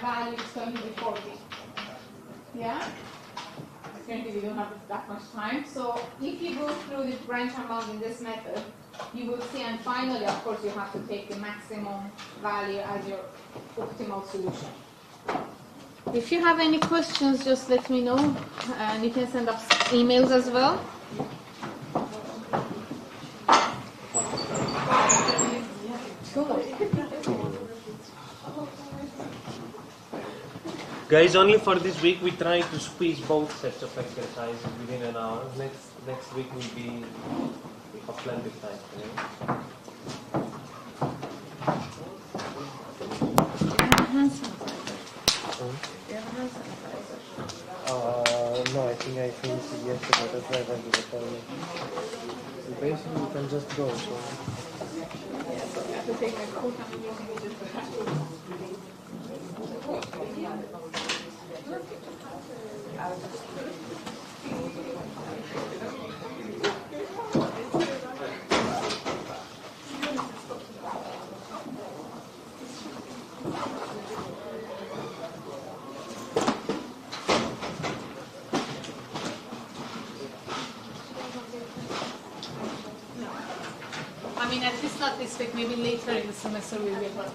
value is going to be 40. Yeah? Currently we don't have that much time. So if you go through the branch amount in this method, you will see, and finally, of course, you have to take the maximum value as your optimal solution. If you have any questions, just let me know, and you can send us emails as well. Guys, only for this week we try to squeeze both sets of exercises within an hour. Next week will be of plenty of time. No, I think I finished it yesterday. That's why I wanted to tell you. So basically, you can just go. So. I have to take my coat I mean, at least not this week, maybe later in the semester we'll be able to.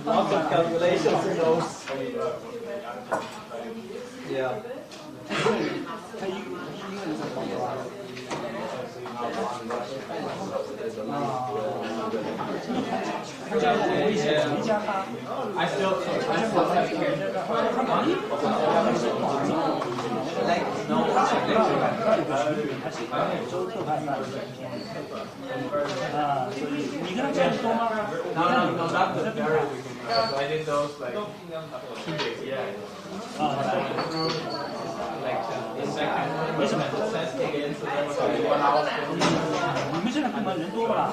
Lots of calculations in those. Yeah. I still like no. No, not the very beginning. So I did those like 2 days. Yeah. Like the second test again, so that was like 1 hour. 你们现在可能人多了。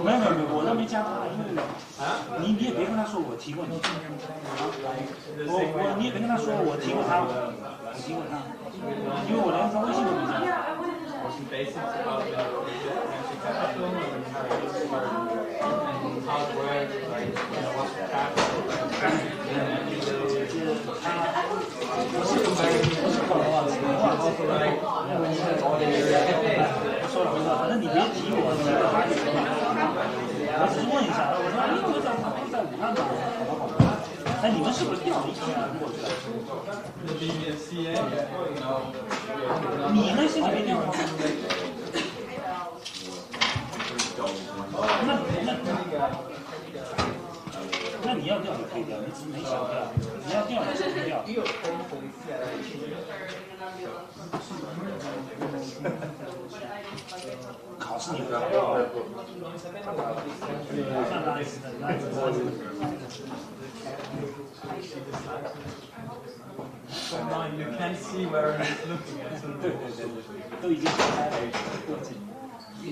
没有，我都没加他，因为你也别跟他说我提过你，你也别跟他说我提过他，因为我连他微信都没加。反正你别提我，我只是问一下，我说你们在武汉吧？哎，你们是不是调离开过去了？你呢？现在没调吗？那那你要调也可以调，你只是没想调，你要调你就不调。考试你不要调。You can't see where he's looking at. 对，都已经开了过境。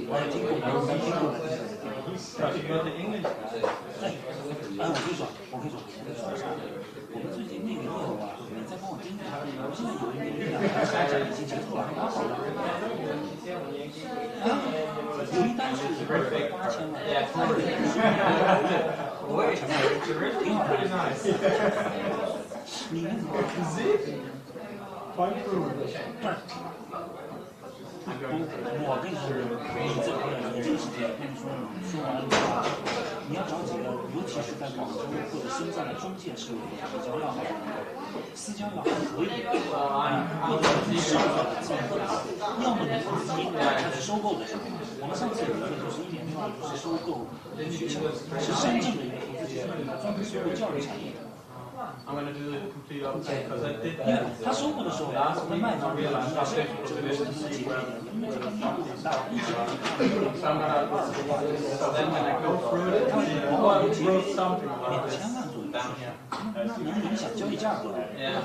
我也听过，我可以说，我说啥？我们最近那个业务啊，你再帮我盯着他。我现在有一两个开展已经结束了，蛮好的。有一单是8000万，我也想挺好的。你那怎么？我跟你说，你这个事情跟你说完的话，你要找几个，尤其是在广州或者深圳的中介是比较要好的，私交要可以，或者是上的这样的，要么你自己开始收购的时候，我们上次有一个就是1.62，就是收购学校，是深圳的一个投资集团，专门收购教育产业的。I'm going to do the complete opposite because I did 因为 that. 他收购的时候，那卖方应该是这个是几个因为这个量很大，一直 So then when I go through it, I wrote something about this. 2000万左右，那能影响交易价格。 Yeah,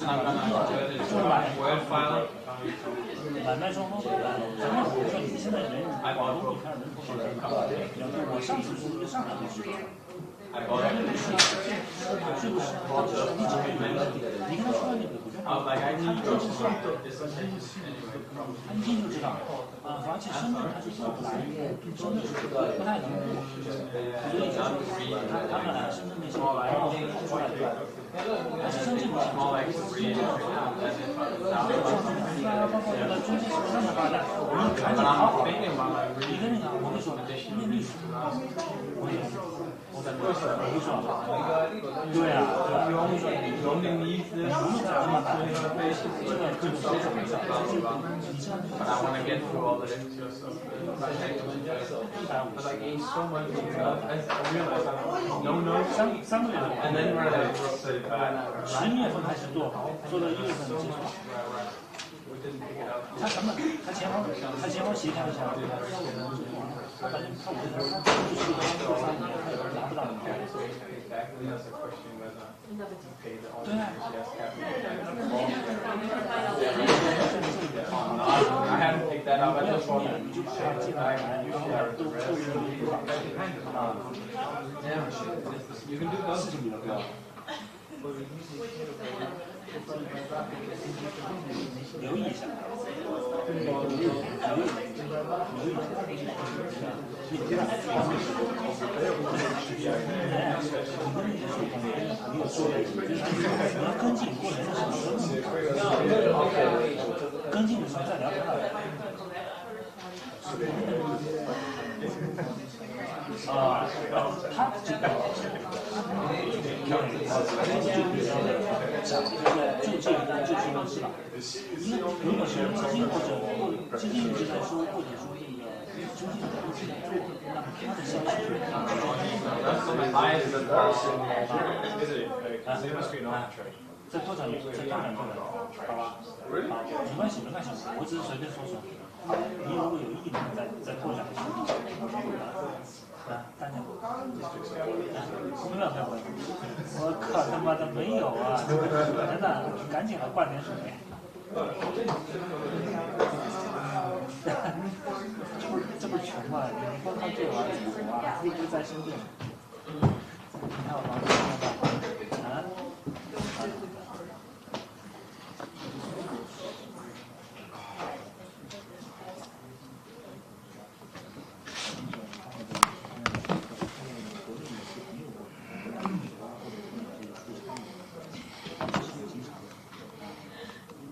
I'm going to do it. It's Word file. 买卖双方怎么办？反正我说你现在人广东你看人口比较多，我上次是一个上海的市场。 I bought it. 是不是？你只可以买你跟他说那个，I was like, I need to go to this anyway. 他一听就知道啊，而且深圳他是做不来，深圳是不太能，所以就是他们俩深圳那些出来的，但是深圳不行，包括这个中介市场的发展，你赶紧好好，你跟那个我跟你说，念历史，我跟你说，对啊，You only need this. But I want to get through all the lectures. But I gained so much. I realized no notes. 3个月， And then when I wrote the 11月份开始做到1月份结束。 we didn't pick it up. 他成本，他前方协调一下，他反正他我就是3年，他也拿不到你。 Exactly, that's the question whether you pay the Yeah. I haven't picked that up. I just want to 你就把它进来，都凑一个啊， Yeah, you can do those. 事情比较多。留意一下，你要跟进过年的时候，跟进的时候再聊他。他这个就这个就是问是吧？因为如果是基金或者基金一直在说，或者说这个中介一直在做，那么他的消息是再多讲一句，再多讲一句，好吧？没关系，没关系，我只是随便说说。你如果有意的，再多讲一句。大家，没有，我靠他妈的没有啊！真的，赶紧来灌点水。这不是穷吗？你光靠这玩意儿怎么活啊？又不是在深圳。你看我房子看到啊？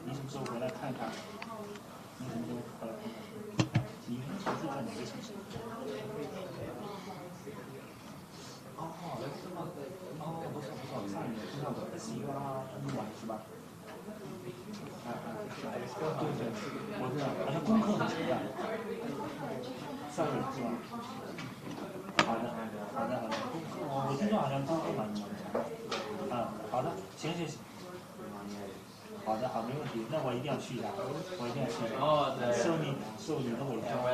你什么时候回来看看？你什么时候回来看看？你原来是住在哪个城市？不错，上一年知道的 SUR1是吧？对，我知道，好像功课很强的，上一年是吧？好的，功课我听说好像都蛮强。好的，行。好的，没问题。那我一定要去一下，我一定要去一下。哦，对。受你的委托。好，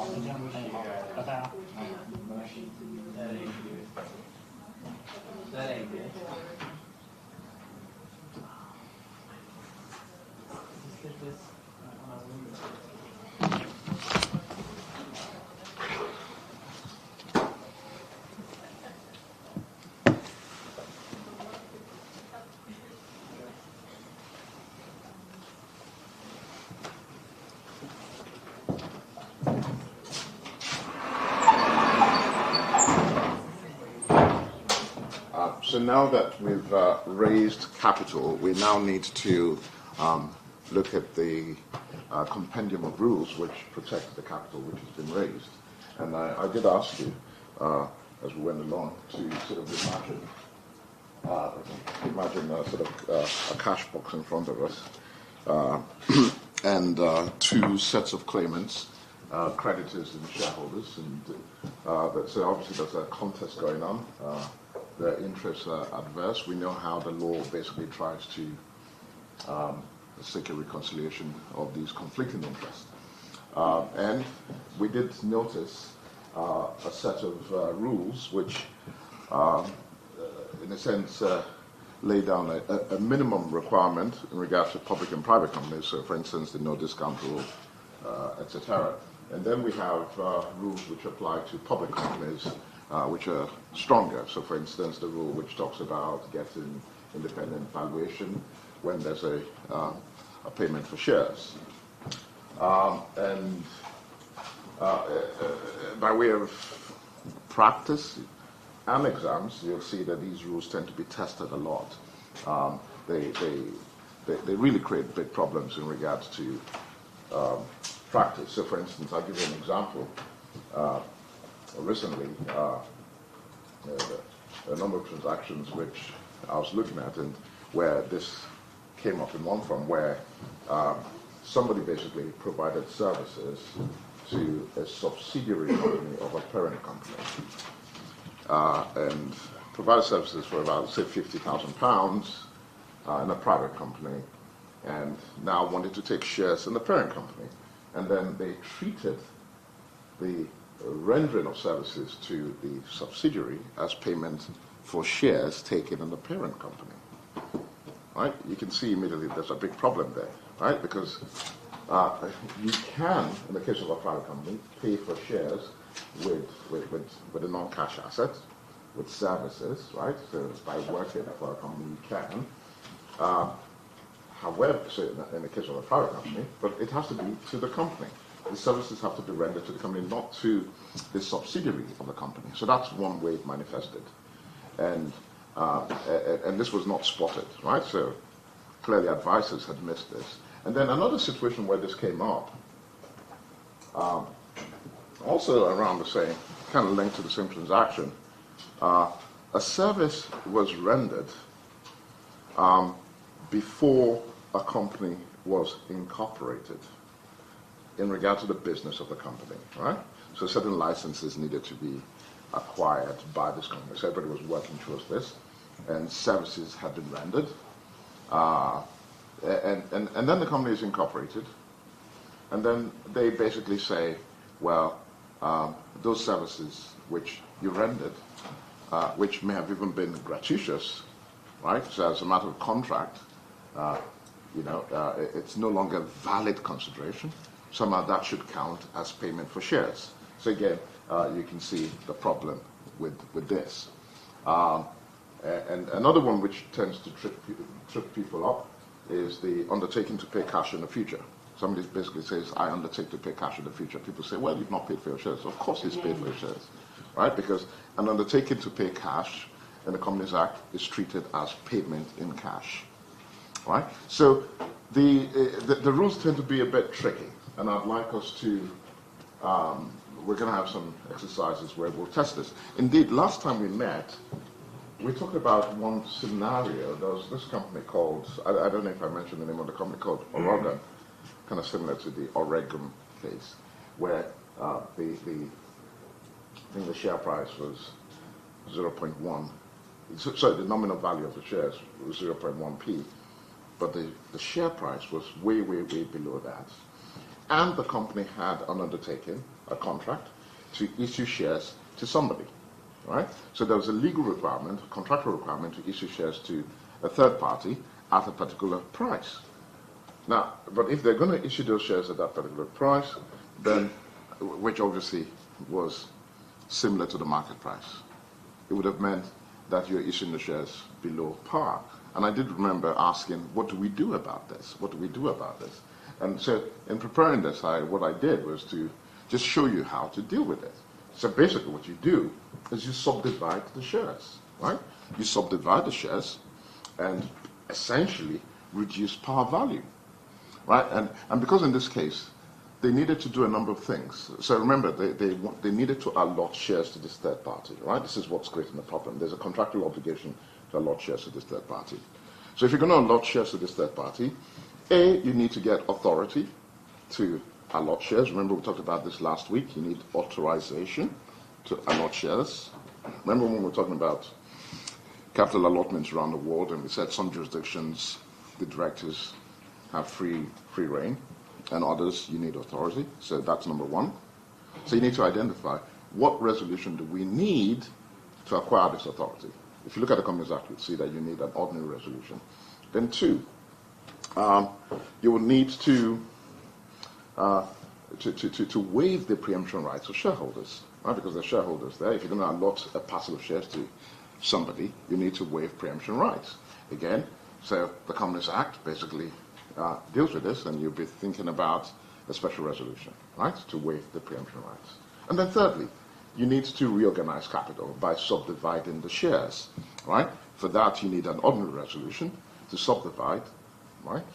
就这样，好，拜拜啊。So now that we've raised capital, we now need to look at the compendium of rules which protect the capital which has been raised. And I did ask you, as we went along, to sort of imagine a cash box in front of us, and two sets of claimants, creditors and shareholders, and so obviously there's a contest going on. Their interests are adverse. We know how the law basically tries to seek a reconciliation of these conflicting interests. And we did notice a set of rules which, in a sense, lay down a minimum requirement in regards to public and private companies. So, for instance, the no discount rule, etc. And then we have rules which apply to public companies, which are stronger. So, for instance, the rule which talks about getting independent valuation when there's a payment for shares. And by way of practice and exams, you'll see that these rules tend to be tested a lot. They really create big problems in regards to practice. So, for instance, I'll give you an example. Recently, a number of transactions which I was looking at, and where this came up in one form, where somebody basically provided services to a subsidiary company of a parent company, and provided services for about, say, £50,000 in a private company, and now wanted to take shares in the parent company. And then they treated the rendering of services to the subsidiary as payment for shares taken in the parent company. Right? You can see immediately there's a big problem there, right? Because you can, in the case of a private company, pay for shares with a non-cash asset, with services, right? So by working for a company, you can. However, so in the case of a private company, but it has to be to the company. The services have to be rendered to the company, not to the subsidiary of the company. So that's one way it manifested. And this was not spotted, right? So clearly advisors had missed this. And then another situation where this came up, also around the same, kind of linked to the same transaction, a service was rendered before a company was incorporated in regard to the business of the company, right? So certain licenses needed to be acquired by this company. So everybody was working towards this, and services had been rendered. And then the company is incorporated, and then they basically say, well, those services which you rendered, which may have even been gratuitous, right? So as a matter of contract, it's no longer valid consideration. Somehow that should count as payment for shares. So again, you can see the problem with this. And another one which tends to trip people up is the undertaking to pay cash in the future. Somebody basically says, I undertake to pay cash in the future. People say, well, you've not paid for your shares. Of course he's paid for your shares, right? Because an undertaking to pay cash in the Companies Act is treated as payment in cash, right? So the rules tend to be a bit tricky, and I'd like us to, we're going to have some exercises where we'll test this. Indeed, last time we met, we talked about one scenario. There was this company called, I don't know if I mentioned the name of the company, called Oregon, kind of similar to the Oregon case, where I think the share price was 0.1. Sorry, the nominal value of the shares was 0.1p, but the share price was way, way, way below that. And the company had an undertaking, a contract, to issue shares to somebody, right? So there was a legal requirement, a contractual requirement to issue shares to a third party at a particular price. Now, but if they're going to issue those shares at that particular price, then, which obviously was similar to the market price, it would have meant that you're issuing the shares below par. And I did remember asking, what do we do about this? What do we do about this? And so in preparing this, what I did was to just show you how to deal with it. So basically what you do is you subdivide the shares, right? You subdivide the shares and essentially reduce par value, right? And because in this case, they needed to do a number of things. So remember, they needed to allot shares to this third party, right? This is what's creating the problem. There's a contractual obligation to allot shares to this third party. So if you're going to allot shares to this third party, A, you need to get authority to allot shares. Remember, we talked about this last week. You need authorization to allot shares. Remember when we were talking about capital allotments around the world, and we said some jurisdictions, the directors have free reign, and others, you need authority. So that's number one. So you need to identify what resolution do we need to acquire this authority. If you look at the Companies Act, you'll see that you need an ordinary resolution. Then two, you will need to waive the preemption rights of shareholders, right? Because they're shareholders there. If you're going to allot a parcel of shares to somebody, you need to waive preemption rights. Again, so the Companies Act basically deals with this, and you'll be thinking about a special resolution, right, to waive the preemption rights. And then thirdly, you need to reorganize capital by subdividing the shares, right? For that, you need an ordinary resolution to subdivide, right,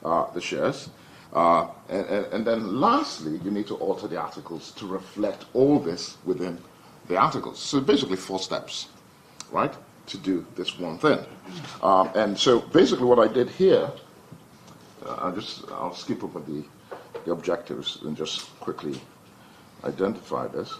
the shares. And then lastly, you need to alter the articles to reflect all this within the articles. So basically 4 steps, right, to do this one thing. And so basically what I did here, I'll skip over the objectives and just quickly identify this.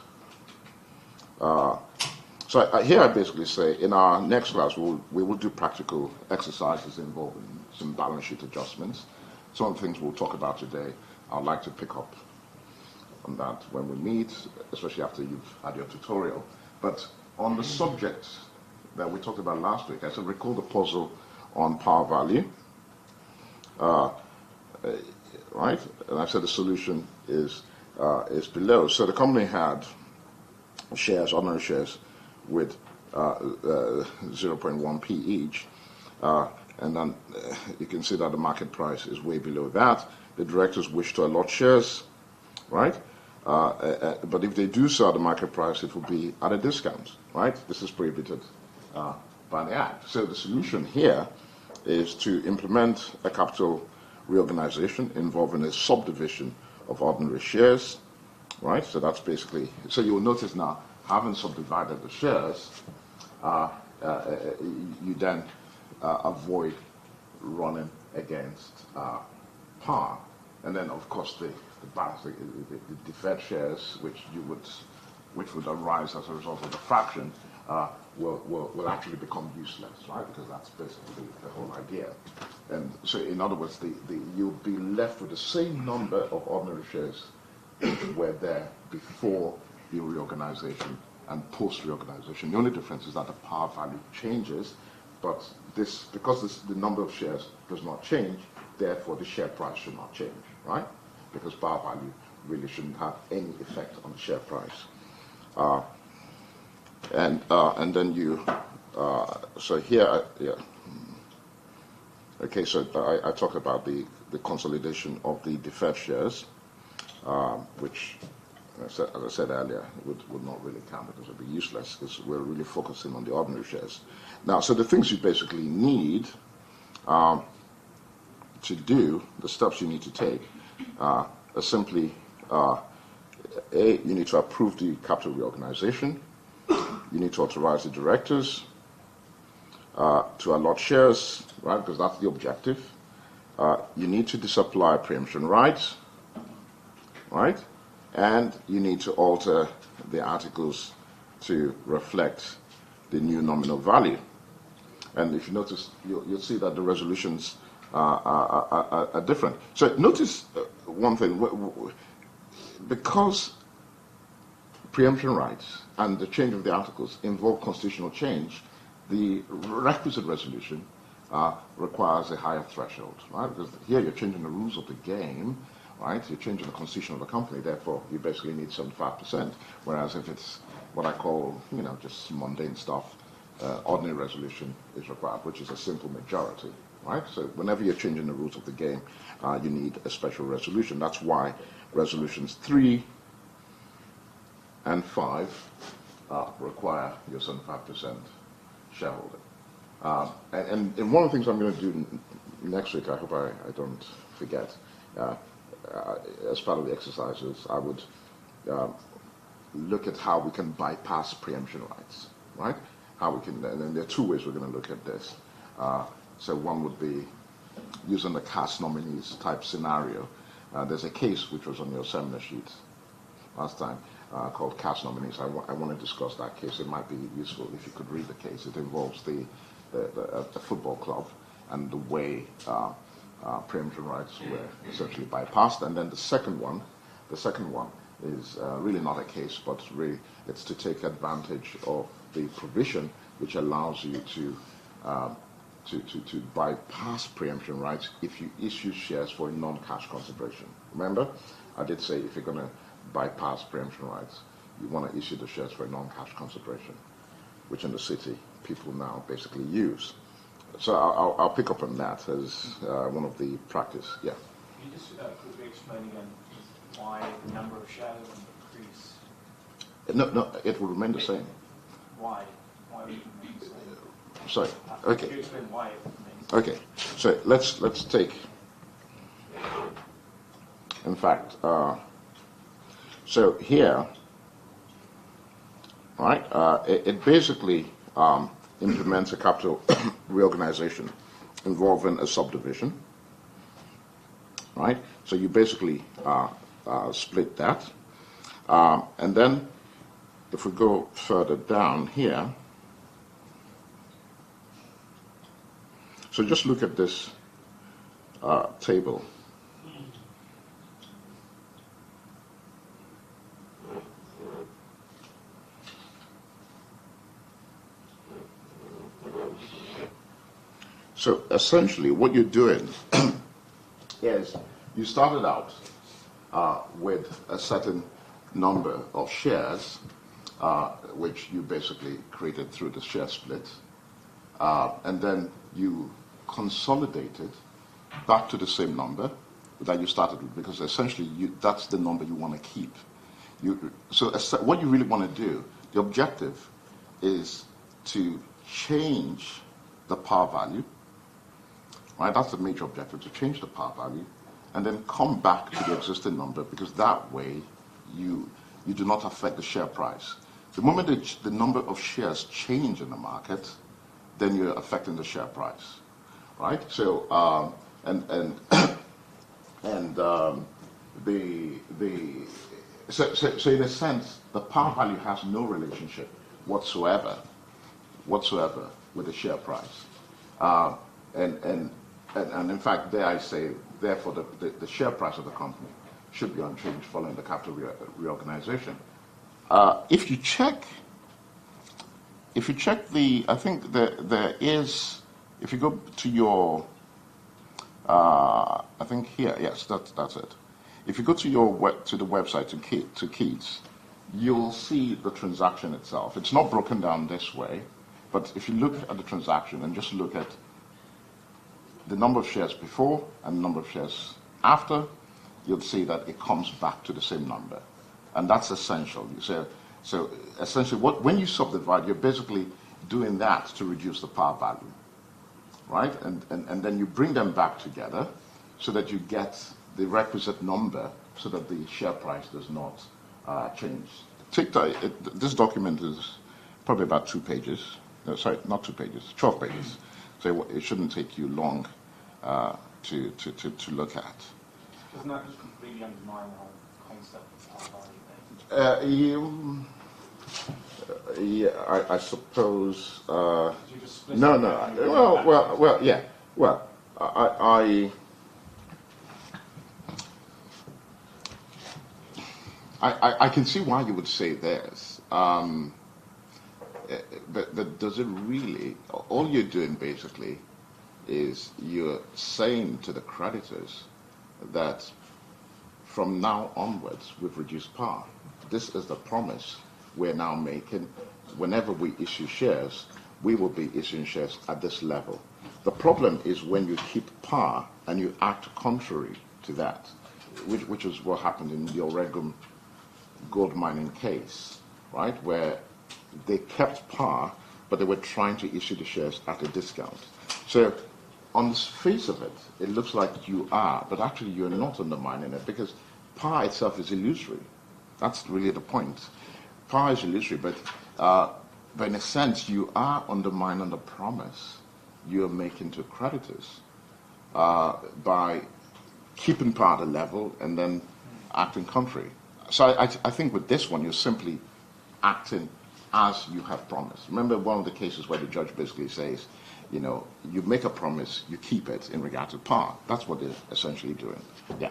Here I basically say, in our next class, we will do practical exercises involving some balance sheet adjustments. Some of the things we'll talk about today, I'd like to pick up on that when we meet, especially after you've had your tutorial. But on the subject that we talked about last week, I said recall the puzzle on par value, right? And I said the solution is below. So the company had shares, ordinary shares, with 0.1p each. And then you can see that the market price is way below that. The directors wish to allot shares, right? But if they do so at the market price, it will be at a discount, right? This is prohibited by the Act. So the solution here is to implement a capital reorganization involving a subdivision of ordinary shares, right? So that's basically, so you'll notice now, having subdivided the shares, you then avoid running against par. And then, of course, the deferred shares, which would arise as a result of the fraction, will actually become useless, right? Because that's basically the whole idea. And so, in other words, you'll be left with the same number of ordinary shares which were there before the reorganization and post-reorganization. The only difference is that the par value changes, but because the number of shares does not change, therefore the share price should not change, right? Because par value really shouldn't have any effect on the share price. And then you, so here, yeah. Okay, so I talked about the consolidation of the deferred shares, which, as I said earlier, would not really count because it would be useless because we're really focusing on the ordinary shares. Now, so the things you basically need to do, the steps you need to take, are simply, A, you need to approve the capital reorganization. You need to authorize the directors to allot shares, right, because that's the objective. You need to disapply preemption rights, right? And you need to alter the articles to reflect new nominal value. And if you notice, you'll see that the resolutions are different. So notice one thing, because preemption rights and the change of the articles involve constitutional change, the requisite resolution requires a higher threshold, right? Because here you're changing the rules of the game, right? You're changing the constitution of the company, therefore you basically need 75%. Whereas if it's what I call, just mundane stuff, ordinary resolution is required, which is a simple majority, right? So whenever you're changing the rules of the game, you need a special resolution. That's why resolutions 3 and 5 require your 75% shareholding. And one of the things I'm going to do next week, I hope I don't forget, as part of the exercises, I would look at how we can bypass preemption rights, right? How we can, and there are two ways we're going to look at this. So one would be using the cast nominees type scenario. There's a case which was on your seminar sheet last time called cast nominees. I want to discuss that case. It might be useful if you could read the case. It involves the football club and the way preemption rights were essentially bypassed. And then the second one is really not a case, but really it's to take advantage of the provision which allows you to bypass preemption rights if you issue shares for a non-cash consideration. Remember, I did say if you're going to bypass preemption rights, you want to issue the shares for a non-cash consideration, which in the city people now basically use. So I'll pick up on that as one of the practice. Yeah. Can you just quickly explain again why the number of shares will increase? No, it will remain the same. Why? Why would it remain the same? Sorry. Okay. Can you explain why it remains? Okay. So let's take. In fact, so here, right? It basically implements a capital reorganization involving a subdivision, right? So you basically split that, and then if we go further down here, so just look at this table. So essentially what you're doing is you started out with a certain number of shares, which you basically created through the share split, and then you consolidated back to the same number that you started with, because essentially that's the number you want to keep. So what you really want to do, the objective is to change the par value, right? That's the major objective, to change the par value, and then come back to the existing number, because that way you do not affect the share price. The moment the number of shares change in the market, then you're affecting the share price, right? So so in a sense, the par value has no relationship whatsoever with the share price, and in fact, there I say, therefore, the share price of the company should be unchanged following the capital reorganization. If you check I think there is, if you go to your, I think here, yes, that's it. If you go to to the website to Keats, you'll see the transaction itself. It's not broken down this way, but if you look at the transaction and just look at the number of shares before and the number of shares after, you'll see that it comes back to the same number. And that's essential. So essentially, when you subdivide, you're basically doing that to reduce the par value, right? And then you bring them back together so that you get the requisite number so that the share price does not change. This document is probably about 2 pages. No, sorry, not 2 pages, 12 pages. So it shouldn't take you long to look at. Doesn't that just completely undermine the whole concept of par value? Yeah, I suppose. You just split No, it no. and you go back. Well, yeah. Well, I can see why you would say this. But does it really? All you're doing basically is you're saying to the creditors that from now onwards we've reduced par. This is the promise we're now making. Whenever we issue shares, we will be issuing shares at this level. The problem is when you keep par and you act contrary to that, which is what happened in the Oregon gold mining case, right, where they kept par, but they were trying to issue the shares at a discount. So on the face of it, it looks like you are, but actually you're not undermining it because par itself is illusory. That's really the point. Par is illusory, but in a sense, you are undermining the promise you're making to creditors by keeping par at a level and then acting contrary. So I think with this one, you're simply acting as you have promised. Remember one of the cases where the judge basically says, you know, you make a promise, you keep it in regard to par. That's what they're essentially doing. Yeah.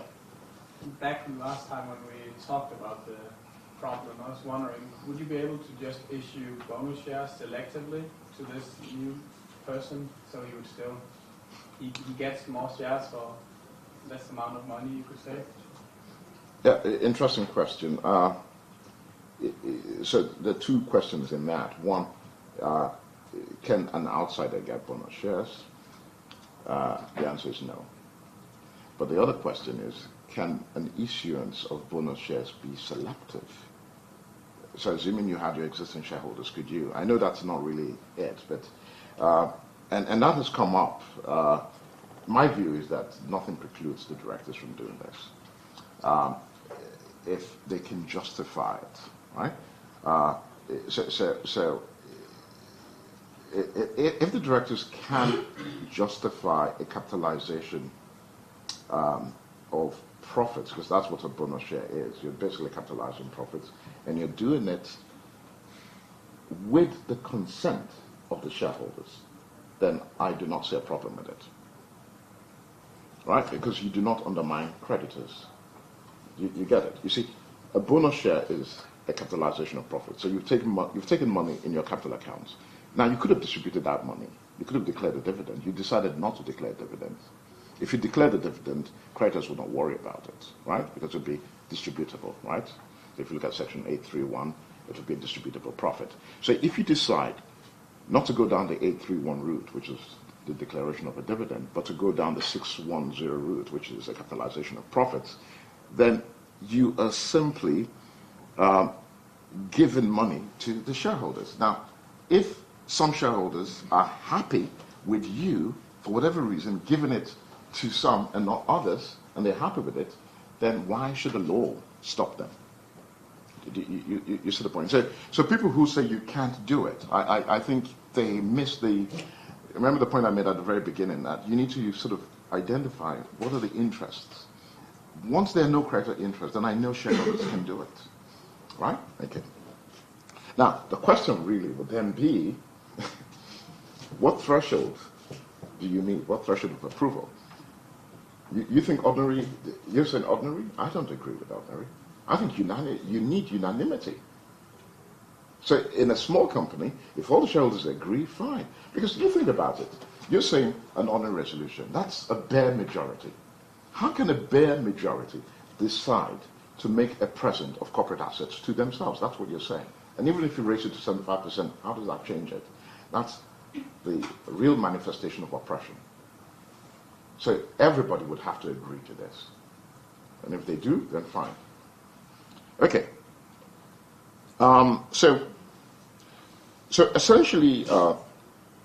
Back from last time when we talked about the problem, I was wondering, would you be able to just issue bonus shares selectively to this new person, so he would still, he gets more shares for less amount of money, you could say? Yeah, interesting question. So there are two questions in that. One, can an outsider get bonus shares? The answer is no. But the other question is, can an issuance of bonus shares be selective? So assuming you had your existing shareholders, could you? I know that's not really it, but, and that has come up. My view is that nothing precludes the directors from doing this. If they can justify it, right? So if the directors can justify a capitalization of profits, because that's what a bonus share is, you're basically capitalizing profits, and you're doing it with the consent of the shareholders, then I do not see a problem with it. Right? Because you do not undermine creditors. You get it. You see, a bonus share is a capitalization of profit. So you've taken money in your capital accounts. Now, you could have distributed that money. You could have declared a dividend. You decided not to declare dividends. If you declared a dividend, creditors would not worry about it, right? Because it would be distributable, right? If you look at Section 831, it would be a distributable profit. So if you decide not to go down the 831 route, which is the declaration of a dividend, but to go down the 610 route, which is a capitalization of profits, then you are simply giving money to the shareholders. Now, if some shareholders are happy with you, for whatever reason, giving it to some and not others, and they're happy with it, then why should the law stop them? You see the point? So people who say you can't do it, I think they miss the... Remember the point I made at the very beginning, that you need to sort of identify what are the interests. Once there are no creditor interests, then I know shareholders can do it. Right? Okay. Now, the question really would then be, what threshold do you need? What threshold of approval? You think ordinary, you're saying ordinary? I don't agree with ordinary. I think you need unanimity. So in a small company, if all the shareholders agree, fine. Because you think about it. You're saying an ordinary resolution. That's a bare majority. How can a bare majority decide to make a present of corporate assets to themselves? That's what you're saying. And even if you raise it to 75%, how does that change it? That's the real manifestation of oppression. So everybody would have to agree to this. And if they do, then fine. Okay. So essentially,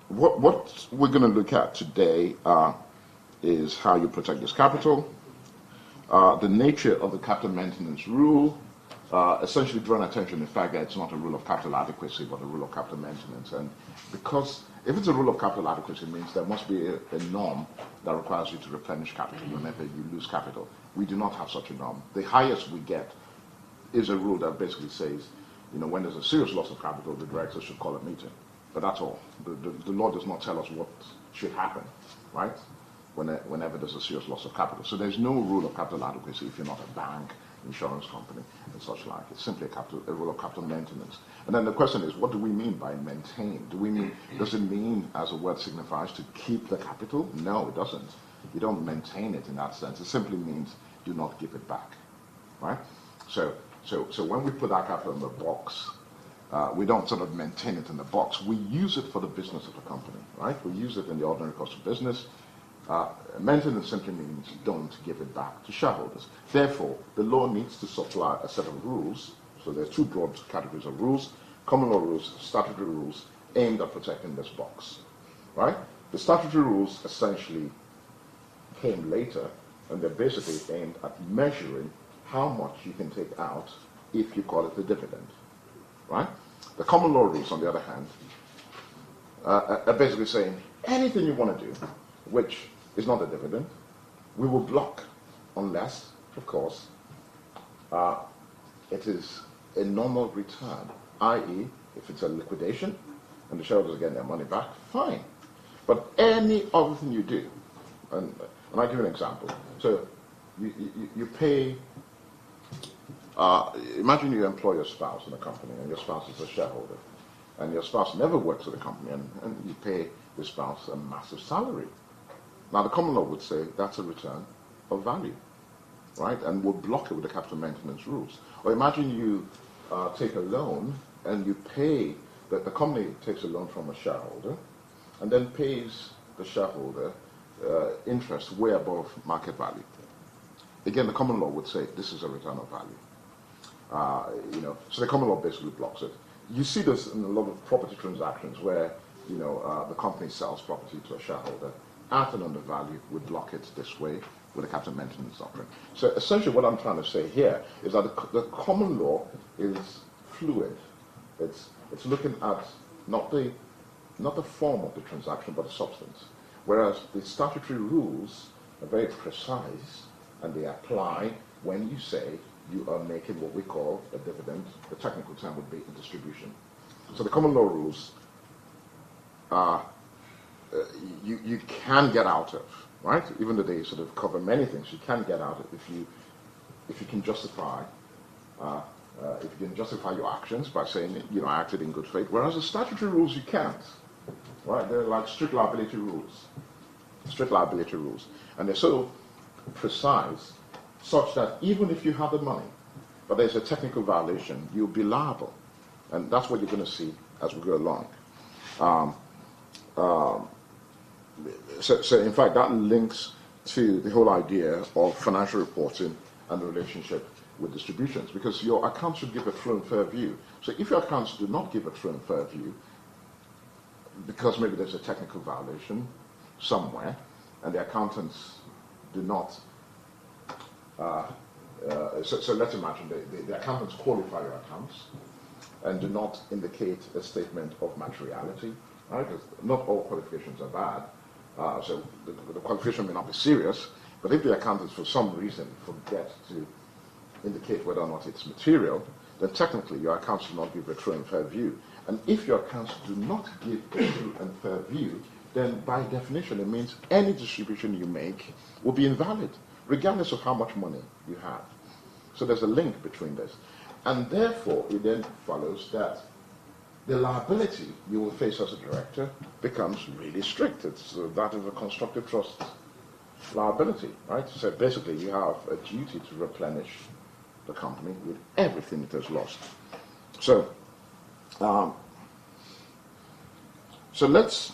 what we're going to look at today is how you protect this capital, the nature of the capital maintenance rule, essentially drawing attention to the fact that it's not a rule of capital adequacy, but a rule of capital maintenance. And because if it's a rule of capital adequacy, it means there must be a norm that requires you to replenish capital whenever you lose capital. We do not have such a norm. The highest we get is a rule that basically says when there's a serious loss of capital, the directors should call a meeting. But that's all. The law does not tell us what should happen, right? Whenever there's a serious loss of capital. So there's no rule of capital adequacy if you're not a bank, insurance company, and such like. It's simply a rule of capital maintenance. And then the question is, what do we mean by maintain? Does it mean, as the word signifies, to keep the capital? No, it doesn't. You don't maintain it in that sense. It simply means do not give it back, right? So when we put our capital in the box, we don't sort of maintain it in the box. We use it for the business of the company, right? We use it in the ordinary course of business. Maintenance simply means don't give it back to shareholders. Therefore, the law needs to supply a set of rules. So there are two broad categories of rules: common law rules, statutory rules, aimed at protecting this box, right? The statutory rules essentially came later, and they're basically aimed at measuring how much you can take out if you call it a dividend, right? The common law rules, on the other hand, are basically saying anything you want to do, which is not a dividend, we will block unless, of course, it is a normal return, i.e., if it's a liquidation and the shareholders are getting their money back, fine. But any other thing you do, and I'll give you an example. So you pay, imagine you employ your spouse in a company and your spouse is a shareholder, and your spouse never works at the company, and you pay your spouse a massive salary. Now, the common law would say that's a return of value, right? And would block it with the capital maintenance rules. Or imagine you take a loan and you pay, the company takes a loan from a shareholder and then pays the shareholder interest way above market value. Again, the common law would say this is a return of value. So the common law basically blocks it. You see this in a lot of property transactions where, the company sells property to a shareholder at an undervalue, would block it this way with a capital maintenance doctrine. So essentially what I'm trying to say here is that the common law is fluid. It's looking at not the form of the transaction, but the substance. Whereas the statutory rules are very precise, and they apply when you say you are making what we call a dividend. The technical term would be a distribution. So the common law rules you can get out of, right? Even though they sort of cover many things, you can get out of if you can justify your actions by saying, I acted in good faith. Whereas the statutory rules you can't, right? They're like strict liability rules, and they're so precise such that even if you have the money, but there's a technical violation, you'll be liable, and that's what you're going to see as we go along. So in fact, that links to the whole idea of financial reporting and the relationship with distributions, because your accounts should give a true and fair view. So if your accounts do not give a true and fair view, because maybe there's a technical violation somewhere, and the accountants do not, so let's imagine the accountants qualify your accounts and do not indicate a statement of materiality, right? Because not all qualifications are bad. So the qualification may not be serious, but if the accountants for some reason forget to indicate whether or not it's material, then technically your accounts do not give a true and fair view. And if your accounts do not give a true and fair view, then by definition it means any distribution you make will be invalid, regardless of how much money you have. So there's a link between this. And therefore it then follows that the liability you will face as a director becomes really strict. It's that of a constructive trust liability, right? So basically you have a duty to replenish the company with everything it has lost. So let's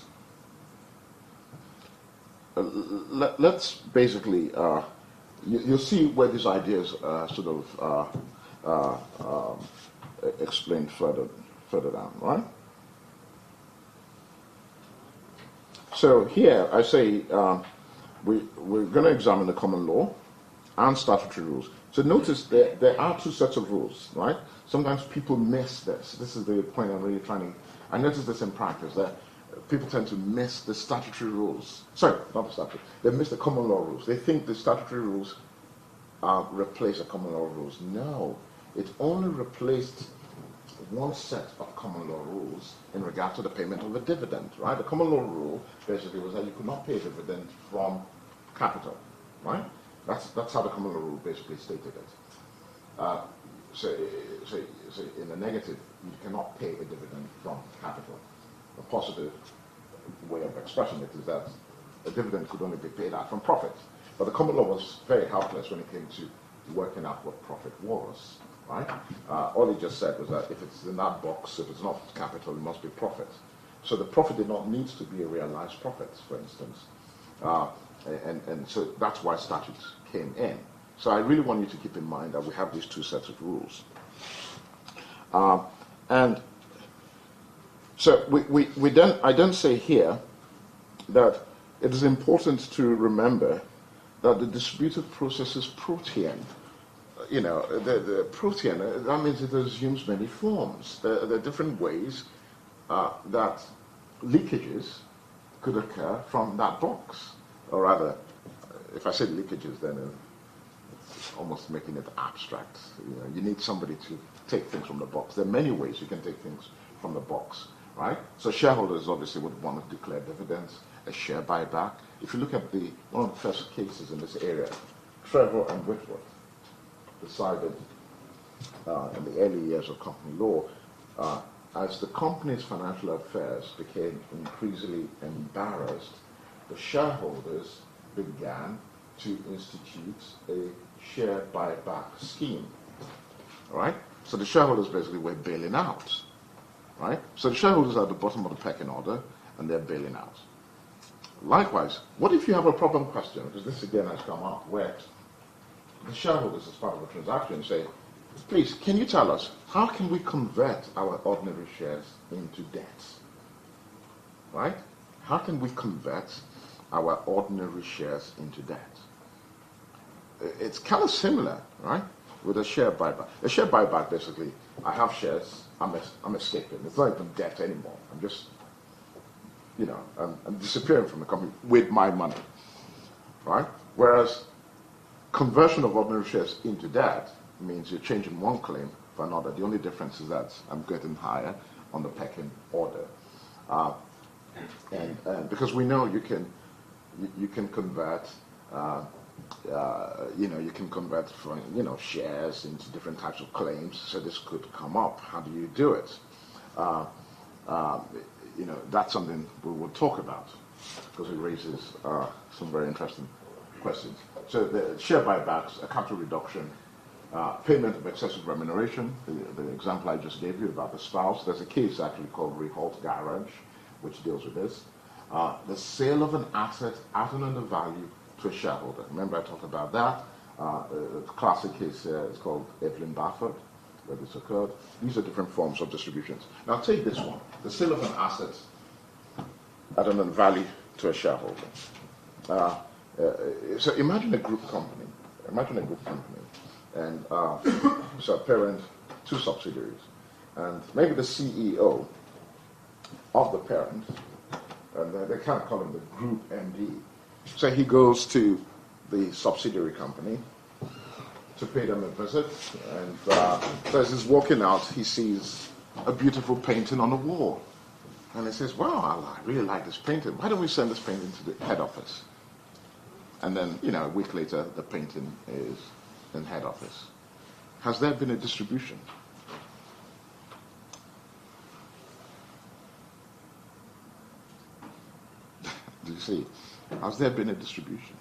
basically you'll see where these ideas are sort of explained further down, right? So here I say we're going to examine the common law and statutory rules. So notice that there are two sets of rules, right? Sometimes people miss this. This is the point I'm really trying to. I notice this in practice that people tend to miss the statutory rules. Sorry, not the statutory. They miss the common law rules. They think the statutory rules replace the common law rules. No, it only replaced one set of common law rules in regard to the payment of a dividend, right? The common law rule basically was that you could not pay a dividend from capital, right? That's how the common law rule basically stated it. So in the negative, you cannot pay a dividend from capital. The positive way of expressing it is that a dividend could only be paid out from profit. But the common law was very helpless when it came to working out what profit was, right? All it just said was that if it's in that box, if it's not capital, it must be profit. So the profit did not need to be a realized profit, for instance. And so that's why statutes came in. So I really want you to keep in mind that we have these two sets of rules. And so I don't say here that it is important to remember that the distributive process is protean. You know, the protean, that means it assumes many forms. There are different ways that leakages could occur from that box. Or rather, if I say leakages, then it's almost making it abstract. You know, you need somebody to take things from the box. There are many ways you can take things from the box, right? So shareholders obviously would want to declare dividends, a share buyback. If you look at one of the first cases in this area, Trevor and Whitworth decided in the early years of company law, as the company's financial affairs became increasingly embarrassed, the shareholders began to institute a share buyback scheme. All right? So the shareholders basically were bailing out. Right? So the shareholders are at the bottom of the pecking order, and they're bailing out. Likewise, what if you have a problem question? Because this again has come up, where the shareholders, as part of the transaction, say, please, can you tell us, how can we convert our ordinary shares into debt? Right? How can we convert our ordinary shares into debt? It's kind of similar, right, with a share buyback. A share buyback, basically, I have shares, I'm escaping. It's not even debt anymore. I'm just, you know, I'm disappearing from the company with my money, right? Whereas conversion of ordinary shares into debt means you're changing one claim for another. The only difference is that I'm getting higher on the pecking order. And because we know you can convert, you can convert from, shares into different types of claims. So this could come up. How do you do it? That's something we will talk about because it raises some very interesting questions. So the share buybacks, a capital reduction, payment of excessive remuneration, the example I just gave you about the spouse, there's a case actually called Reholt Garage, which deals with this. The sale of an asset at an undervalue to a shareholder. Remember I talked about that. The classic case here is called Evelyn Bafford, where this occurred. These are different forms of distributions. Now take this one, the sale of an asset at an undervalue to a shareholder. So imagine a group company. And so a parent, two subsidiaries. And maybe the CEO of the parent, and they kind of call him the group MD. So he goes to the subsidiary company to pay them a visit. And so as he's walking out, he sees a beautiful painting on the wall. And he says, wow, I really like this painting. Why don't we send this painting to the head office? And then, a week later, the painting is in head office. Has there been a distribution? Do you see? Has there been a distribution?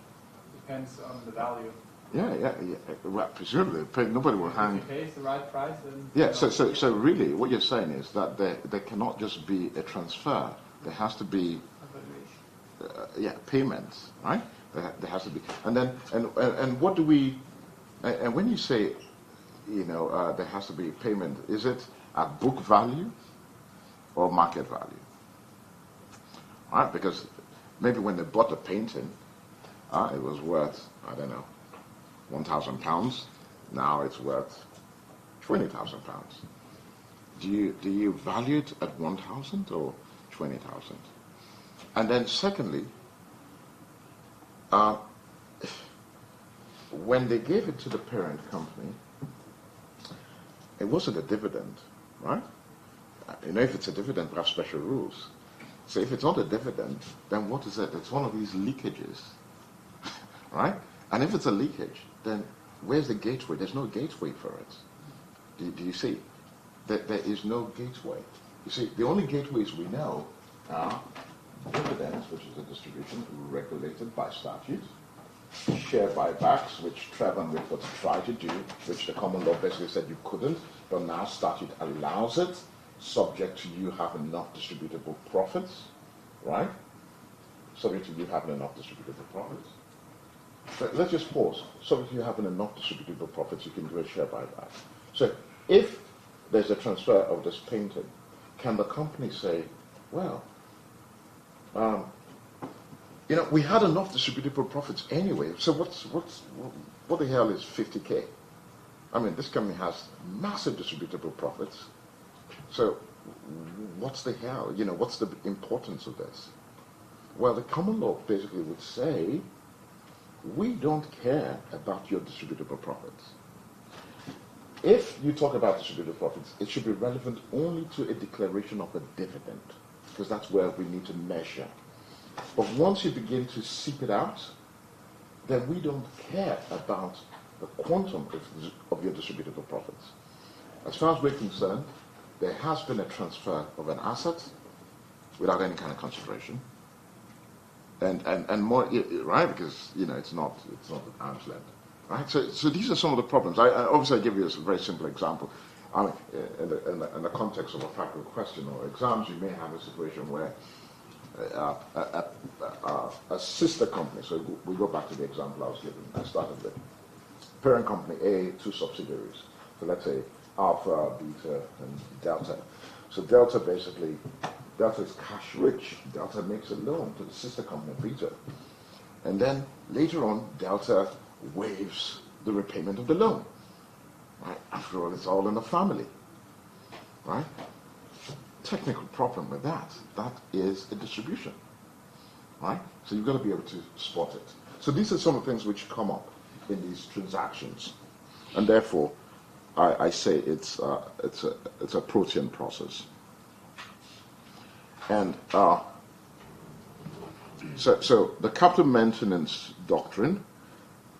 Depends on the value. Yeah. Well, presumably, nobody will hang. If he pays the right price, then... Yeah, so really, what you're saying is that there cannot just be a transfer. There has to be, payments, right? There has to be. And then, and what do we, and when you say, there has to be payment, is it at book value or market value? All right, because maybe when they bought the painting, it was worth, I don't know, £1,000. Now it's worth £20,000. Do you value it at 1,000 or 20,000? And then secondly, when they gave it to the parent company, it wasn't a dividend, right? You know, if it's a dividend, we have special rules. So if it's not a dividend, then what is it? It's one of these leakages, right? And if it's a leakage, then where's the gateway? There's no gateway for it. Do you see? There is no gateway. You see, the only gateways we know are dividends, which is a distribution regulated by statute, share buybacks, which Trevor and Whitford tried to do, which the common law basically said you couldn't, but now statute allows it, subject to you having enough distributable profits, right? Subject to you having enough distributable profits. But let's just pause. Subject to you having enough distributable profits, you can do a share buyback. So if there's a transfer of this painting, can the company say, well, you know, we had enough distributable profits anyway, so what the hell is 50K? I mean, this company has massive distributable profits, so what's the hell? You know, what's the importance of this? Well, the common law basically would say, we don't care about your distributable profits. If you talk about distributable profits, it should be relevant only to a declaration of a dividend, because that's where we need to measure. But once you begin to seep it out, then we don't care about the quantum of your distributable profits. As far as we're concerned, there has been a transfer of an asset without any kind of consideration. And more, right, because, you know, it's not an arm's length, right? So these are some of the problems. Obviously I give you a very simple example. I mean, in the context of a factual question or exams, you may have a situation where a sister company, so we go back to the example I was giving, I started with. Parent company A, 2 subsidiaries. So let's say Alpha, Beta, and Delta. So Delta is cash rich. Delta makes a loan to the sister company Beta. And then later on, Delta waives the repayment of the loan. Right? After all, it's all in the family. Right? Technical problem with that. That is a distribution. Right? So you've got to be able to spot it. So these are some of the things which come up in these transactions. And therefore, I say it's a protean process. And so the capital maintenance doctrine,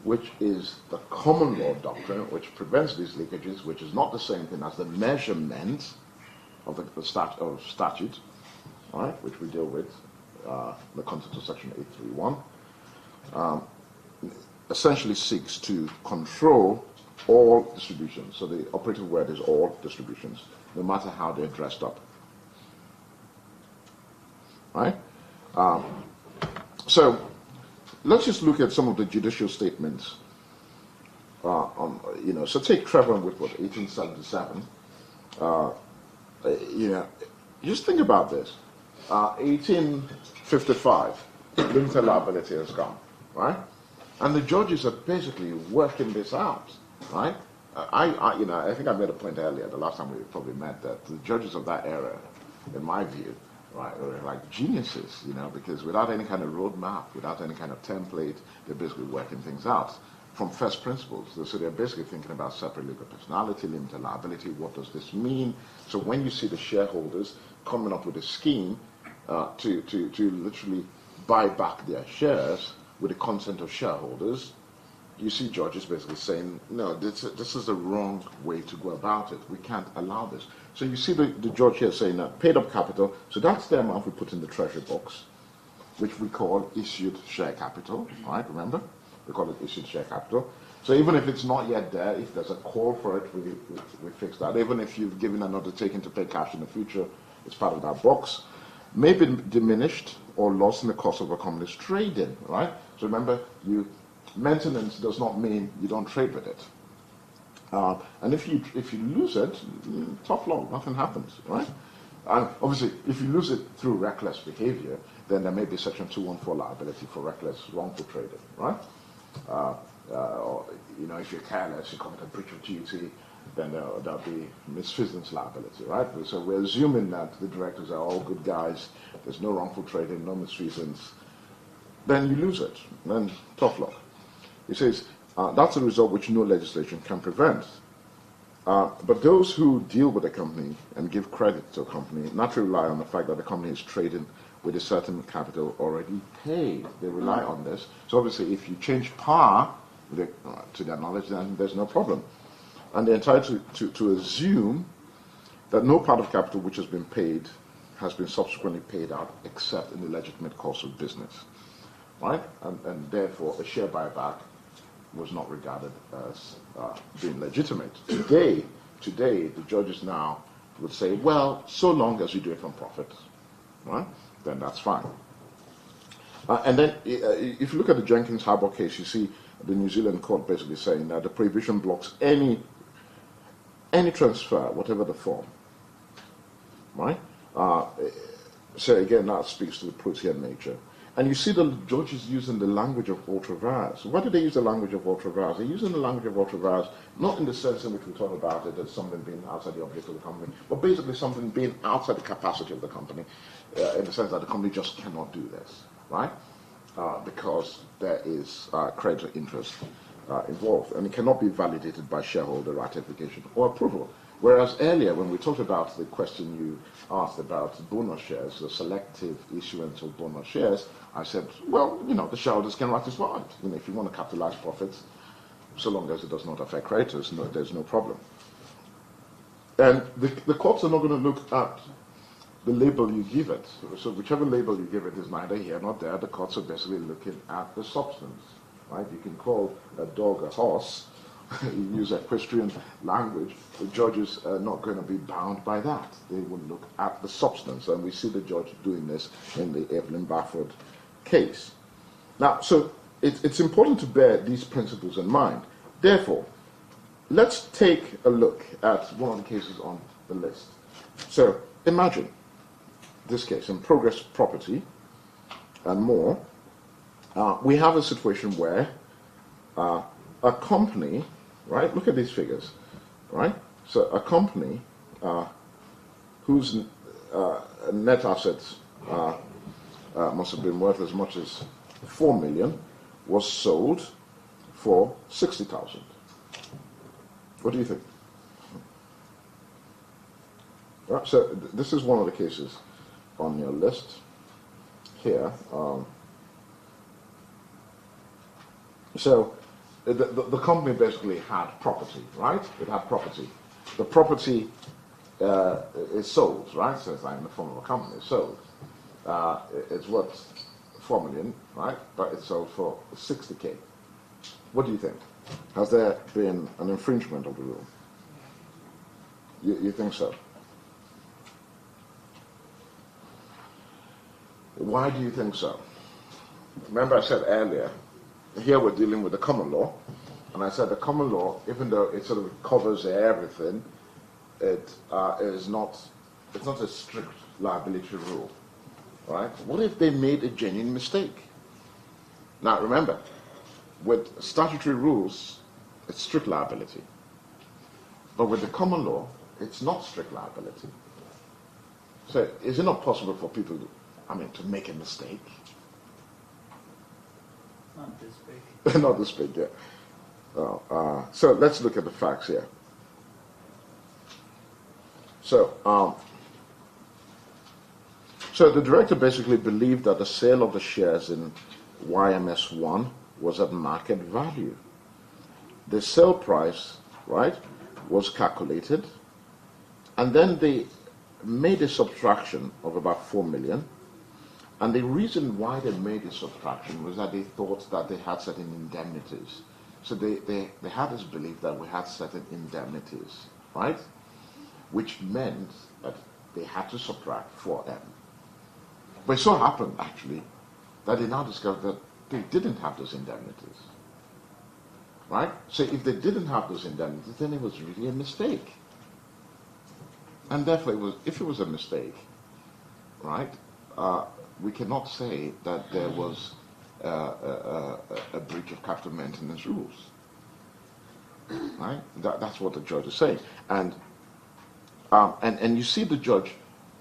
which is the common law doctrine, which prevents these leakages, which is not the same thing as the measurement of the statute, all right, which we deal with in the context of Section 831, essentially seeks to control all distributions. So the operative word is all distributions, no matter how they're dressed up. Right? So let's just look at some of the judicial statements. So take Trevor and Whitford, 1877. Just think about this. 1855, limited liability has come, right? And the judges are basically working this out, right? I think I made a point earlier, the last time we probably met, that the judges of that era, in my view, right, were like geniuses, because without any kind of roadmap, without any kind of template, they're basically working things out from first principles. So they're basically thinking about separate legal personality, limited liability, what does this mean? So when you see the shareholders coming up with a scheme to literally buy back their shares with the consent of shareholders, you see judges basically saying, no, this is the wrong way to go about it. We can't allow this. So you see the judge here saying that paid up capital, so that's the amount we put in the treasury box, which we call issued share capital, right? Remember? We call it issued share capital. So even if it's not yet there, if there's a call for it, we fix that. Even if you've given an undertaking to pay cash in the future, it's part of that box. May be diminished or lost in the course of a company's trading, right? So remember, maintenance does not mean you don't trade with it. And if you lose it, tough luck, nothing happens, right? And obviously, if you lose it through reckless behavior, then there may be Section 214 liability for reckless wrongful trading, right? Or, if you're careless, you commit a breach of duty, then there'll be misfeasance liability, right? So we're assuming that the directors are all good guys, there's no wrongful trading, no misfeasance, then you lose it, then tough luck. He says, that's a result which no legislation can prevent. But those who deal with a company and give credit to a company naturally rely on the fact that the company is trading with a certain capital already paid. They rely on this. So obviously, if you change par to their knowledge, then there's no problem. And they're entitled to assume that no part of capital which has been paid has been subsequently paid out except in the legitimate course of business, right? And therefore, a share buyback was not regarded as being legitimate. Today, the judges now would say, well, so long as you do it from profit, right, then that's fine. And then, if you look at the Jenkins Harbour case, you see the New Zealand court basically saying that the prohibition blocks any transfer, whatever the form, right? So again, that speaks to the protean nature. And you see the judges using the language of ultra vires. Why do they use the language of ultra vires? They're using the language of ultra vires not in the sense in which we talk about it as something being outside the object of the company, but basically something being outside the capacity of the company, in the sense that the company just cannot do this, right? Because there is creditor interest involved, and it cannot be validated by shareholder ratification or approval. Whereas earlier, when we talked about the question you asked about bonus shares, the selective issuance of bonus shares, I said, well, the shareholders can ratify it. If you want to capitalize profits, so long as it does not affect creditors, there's no problem. And the courts are not going to look at the label you give it. So whichever label you give it is neither here nor there. The courts are basically looking at the substance, right? You can call a dog a horse, you use equestrian language. The judges are not going to be bound by that. They will look at the substance, and we see the judge doing this in the Evelyn Bafford case. Now, so it's important to bear these principles in mind. Therefore, let's take a look at one of the cases on the list. So imagine this case in Progress Property and more. We have a situation where a company, right? Look at these figures, right? So a company whose net assets must have been worth as much as 4 million was sold for 60,000. What do you think? Right, so this is one of the cases on your list here. So the company basically had property, right? It had property. The property is sold, right? So it's like in the form of a company. It's sold. It's worth 4 million, right? But it's sold for 60K. What do you think? Has there been an infringement of the rule? You think so? Why do you think so? Remember I said earlier, here we're dealing with the common law, and I said the common law, even though it sort of covers everything, it's not a strict liability rule, right? What if they made a genuine mistake? Now remember, with statutory rules, it's strict liability, but with the common law, it's not strict liability. So is it not possible for people to make a mistake? Not this big. Not this big, yeah. So let's look at the facts here. So the director basically believed that the sale of the shares in YMS1 was at market value. The sale price, right, was calculated, and then they made a subtraction of about 4 million. And the reason why they made this subtraction was that they thought that they had certain indemnities. So they had this belief that we had certain indemnities, right? Which meant that they had to subtract 4M. But it so happened, actually, that they now discovered that they didn't have those indemnities, right? So if they didn't have those indemnities, then it was really a mistake. And therefore, if it was a mistake, right, we cannot say that there was a breach of capital maintenance rules, right? That's what the judge is saying, and you see the judge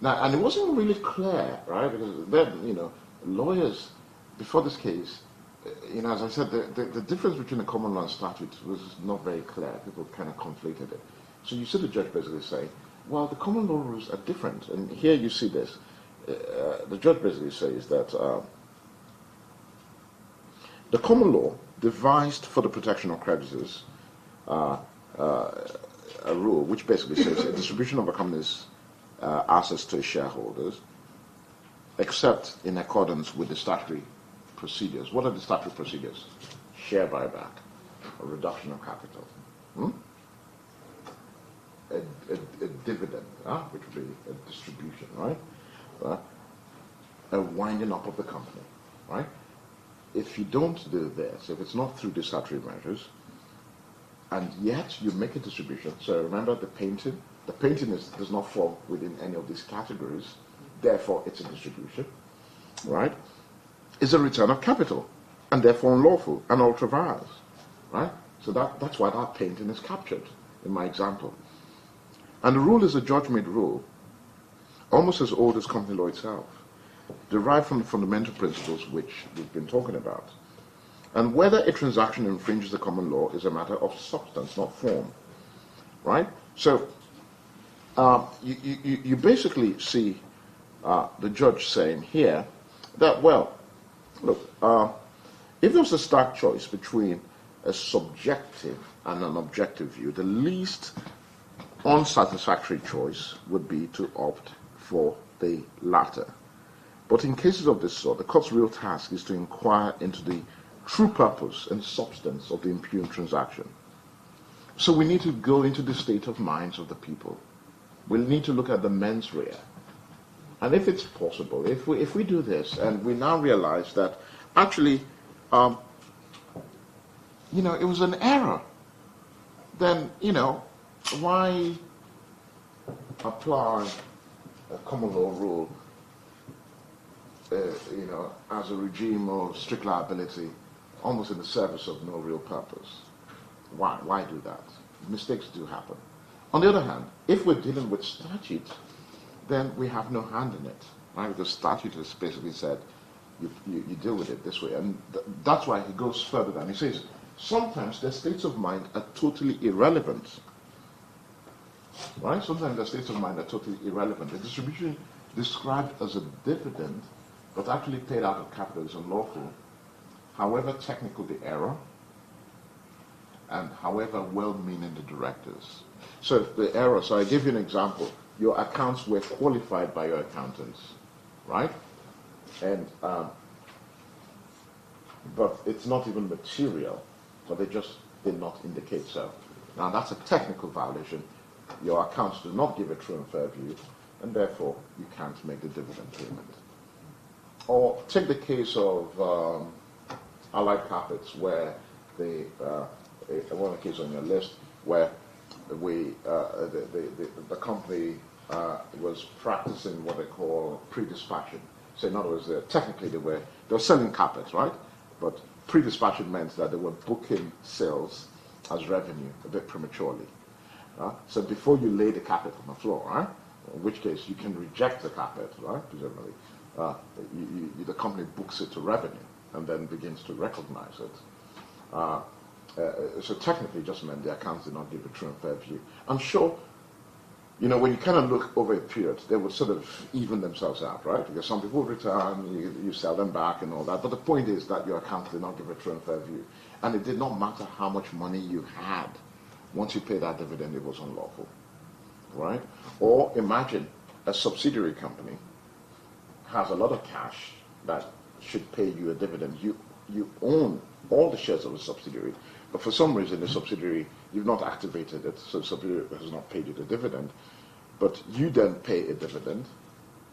now, and it wasn't really clear, right? Because then lawyers before this case, as I said, the difference between the common law and statute was not very clear. People kind of conflated it. So you see the judge basically say, well, the common law rules are different. And here you see this. The judge basically says that the common law devised for the protection of creditors a rule which basically says a distribution of a company's assets to its shareholders, except in accordance with the statutory procedures. What are the statutory procedures? Share buyback, a reduction of capital, a dividend, which would be a distribution, right? A winding up of the company, right? If you don't do this, if it's not through the statutory measures, and yet you make a distribution, so remember the painting does not fall within any of these categories, therefore it's a distribution, right? It's a return of capital, and therefore unlawful and ultra vires, right? So that's why that painting is captured in my example. And the rule is a judge-made rule, almost as old as company law itself, derived from the fundamental principles which we've been talking about. And whether a transaction infringes the common law is a matter of substance, not form, right? So you basically see the judge saying here that, well, look, if there was a stark choice between a subjective and an objective view, the least unsatisfactory choice would be to opt for the latter. But in cases of this sort, the court's real task is to inquire into the true purpose and substance of the impugned transaction. So we need to go into the state of minds of the people. We'll need to look at the mens rea. And if it's possible, if we do this and we now realize that actually, it was an error, then, why apply a common law rule, as a regime of strict liability, almost in the service of no real purpose? Why do that? Mistakes do happen. On the other hand, if we're dealing with statute, then we have no hand in it, right? Because statute has basically said you deal with it this way, and that's why he goes further than he says. Sometimes the states of mind are totally irrelevant, right? Sometimes the states of mind are totally irrelevant. The distribution described as a dividend, but actually paid out of capital is unlawful, however technical the error, and however well-meaning the directors. So the error, so I give you an example. Your accounts were qualified by your accountants, right? And but it's not even material, but they just did not indicate so. Now that's a technical violation. Your accounts do not give a true and fair view, and therefore you can't make the dividend payment. Or take the case of Allied Carpets, where one of the cases on your list where the company was practicing what they call pre-dispatching. So in other words, technically they were selling carpets, right? But pre-dispatching meant that they were booking sales as revenue a bit prematurely. So before you lay the carpet on the floor, right? In which case you can reject the carpet, right? Presumably, the company books it to revenue and then begins to recognize it. So technically it just meant the accounts did not give a true and fair view. I'm sure, when you kind of look over a period, they would sort of even themselves out, right? Because some people return, you sell them back and all that. But the point is that your accounts did not give a true and fair view. And it did not matter how much money you had. Once you paid that dividend, it was unlawful, right? Or imagine a subsidiary company has a lot of cash that should pay you a dividend. You own all the shares of a subsidiary, but for some reason the subsidiary, you've not activated it, so the subsidiary has not paid you the dividend, but you then pay a dividend.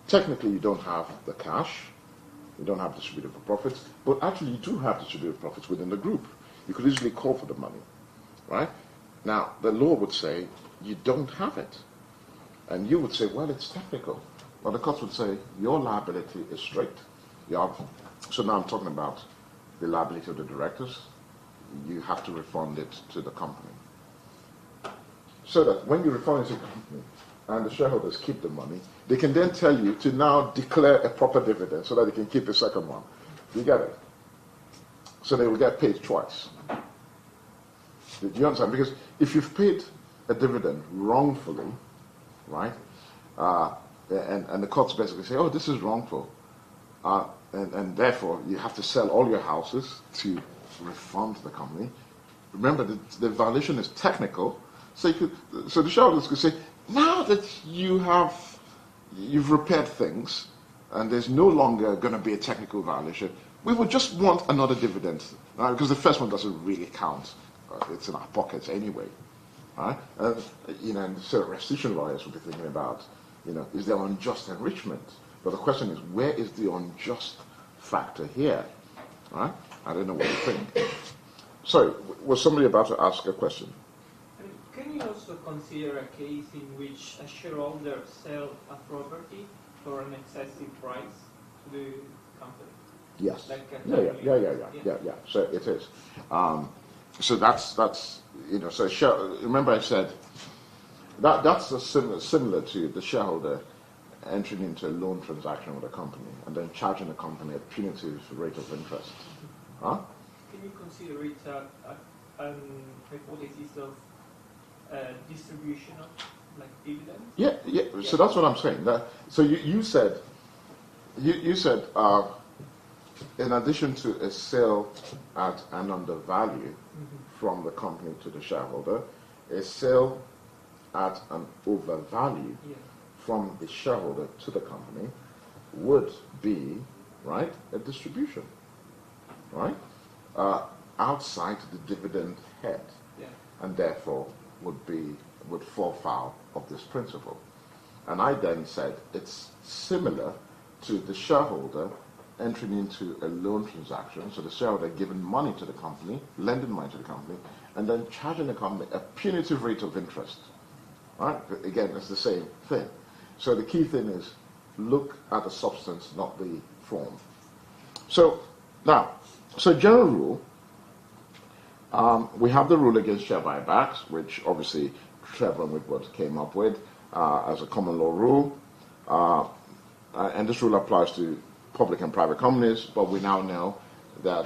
Technically you don't have the cash, you don't have distributable profits, but actually you do have distributable profits within the group. You could easily call for the money, right? Now the law would say you don't have it, and you would say, well, it's technical. Well, the court would say your liability is strict. So now I'm talking about the liability of the directors. You have to refund it to the company. So that when you refund it to the company and the shareholders keep the money, they can then tell you to now declare a proper dividend so that they can keep the second one. You get it? So they will get paid twice. Do you understand? Because if you've paid a dividend wrongfully, right? And the courts basically say, oh, this is wrongful. And therefore, you have to sell all your houses to refund the company. Remember, the violation is technical, so the shareholders could say, now that you've repaired things, and there's no longer going to be a technical violation, we would just want another dividend, right? Because the first one doesn't really count. It's in our pockets anyway, right? And so restitution lawyers will be thinking about, is there unjust enrichment? But the question is, where is the unjust factor here, right? I don't know what you think. Sorry, was somebody about to ask a question? Can you also consider a case in which a shareholder sells a property for an excessive price to the company? Yes. Like Yeah. So it is. So that's so remember I said that's similar to the shareholder entering into a loan transaction with a company and then charging the company a punitive rate of interest. Huh? Can you consider it an hypothesis of distribution of dividends? Yeah. So that's what I'm saying. So you said in addition to a sale at an undervalue from the company to the shareholder, a sale at an overvalue from the shareholder to the company would be, right, a distribution, right, outside the dividend head, and therefore would fall foul of this principle. And I then said it's similar to the shareholder entering into a loan transaction, so the shareholder giving money to the company, lending money to the company, and then charging the company a punitive rate of interest. Right? Again, it's the same thing. So the key thing is look at the substance, not the form. So now, general rule, we have the rule against share buybacks, which obviously Trevor and Whitworth came up with as a common law rule. And this rule applies to public and private companies, but we now know that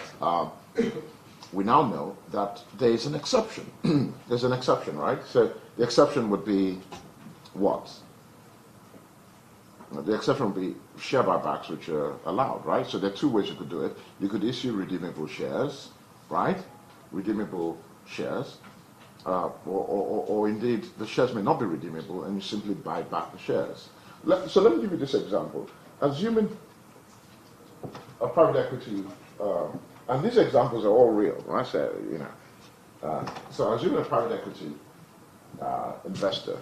there is an exception. There's an exception, right? So the exception would be what? The exception would be share buybacks, which are allowed, right? So there are two ways you could do it. You could issue redeemable shares, right? Redeemable shares, or indeed the shares may not be redeemable, and you simply buy back the shares. So let me give you this example. Assuming a private equity, and these examples are all real, right? So assuming a private equity investor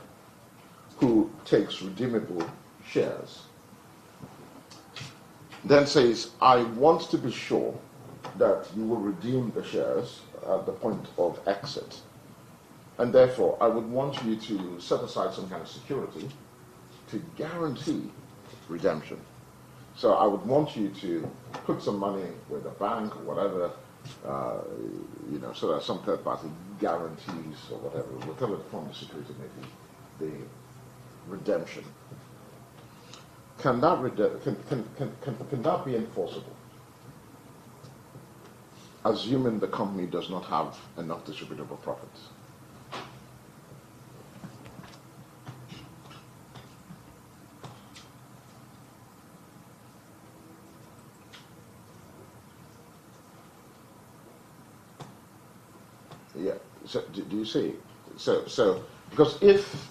who takes redeemable shares then says, I want to be sure that you will redeem the shares at the point of exit, and therefore I would want you to set aside some kind of security to guarantee redemption. So I would want you to put some money with a bank or whatever, so that some third party guarantees or whatever the form of security may be, the redemption. Can that be enforceable? Assuming the company does not have enough distributable profits. Yeah. So do you see? So because if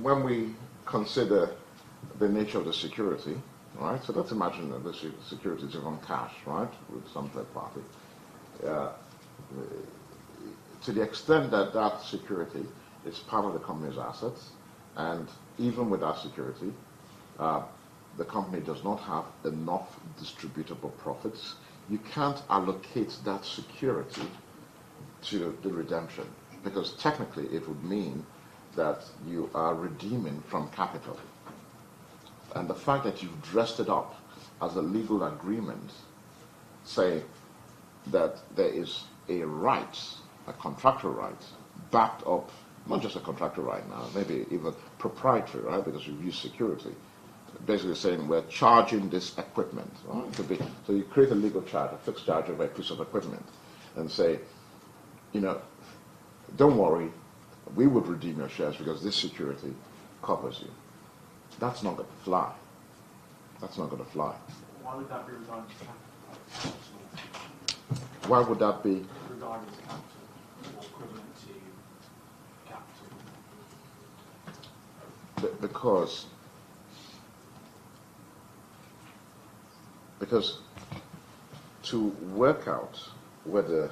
when we consider the nature of the security, right? So let's imagine that the security is on cash, right, with some third party. To the extent that that security is part of the company's assets, and even with that security, the company does not have enough distributable profits, you can't allocate that security to the redemption, because technically it would mean that you are redeeming from capital. And the fact that you've dressed it up as a legal agreement, say that there is a right, a contractual right, backed up, not just a contractual right now, maybe even proprietary, right, because you've used security. Basically saying we're charging this equipment, right? So you create a legal charge, a fixed charge of a piece of equipment, and say, don't worry, we would redeem your shares because this security covers you. That's not going to fly. That's not going to fly. Why would that be regarding capital? Why would that be? Regarding capital, or equivalent to capital? Because to work out whether,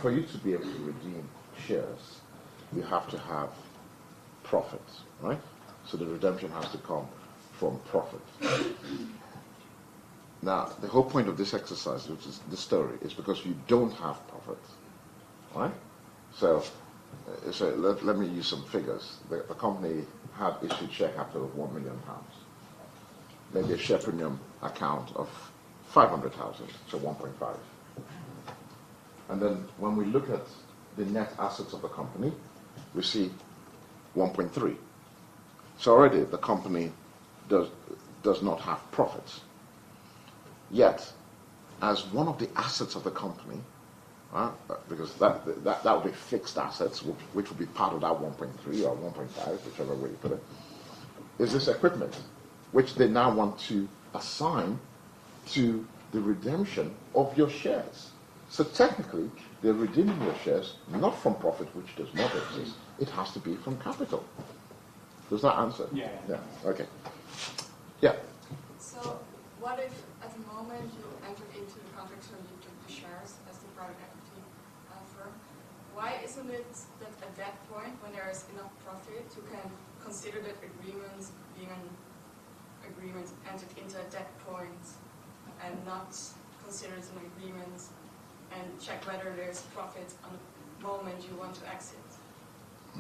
for you to be able to redeem shares, you have to have profits, right? So the redemption has to come from profit. Now, the whole point of this exercise, which is the story, is because you don't have profit, right? So let me use some figures. The company had issued share capital of £1 million, maybe a share premium account of 500,000, so 1.5. And then when we look at the net assets of the company, we see 1.3. So already the company does not have profits. Yet, as one of the assets of the company, because that would be fixed assets, which would be part of that 1.3 or 1.5, whichever way you put it, is this equipment, which they now want to assign to the redemption of your shares. So technically, they're redeeming your shares not from profit, which does not exist. It has to be from capital. Does that answer? Yeah. Yeah. Okay. Yeah. So, what if at the moment you entered into the contract so you took the shares as the private equity firm? Why isn't it that at that point, when there is enough profit, you can consider that agreement being an agreement entered into at that point, and not consider it an agreement and check whether there's profit on the moment you want to exit?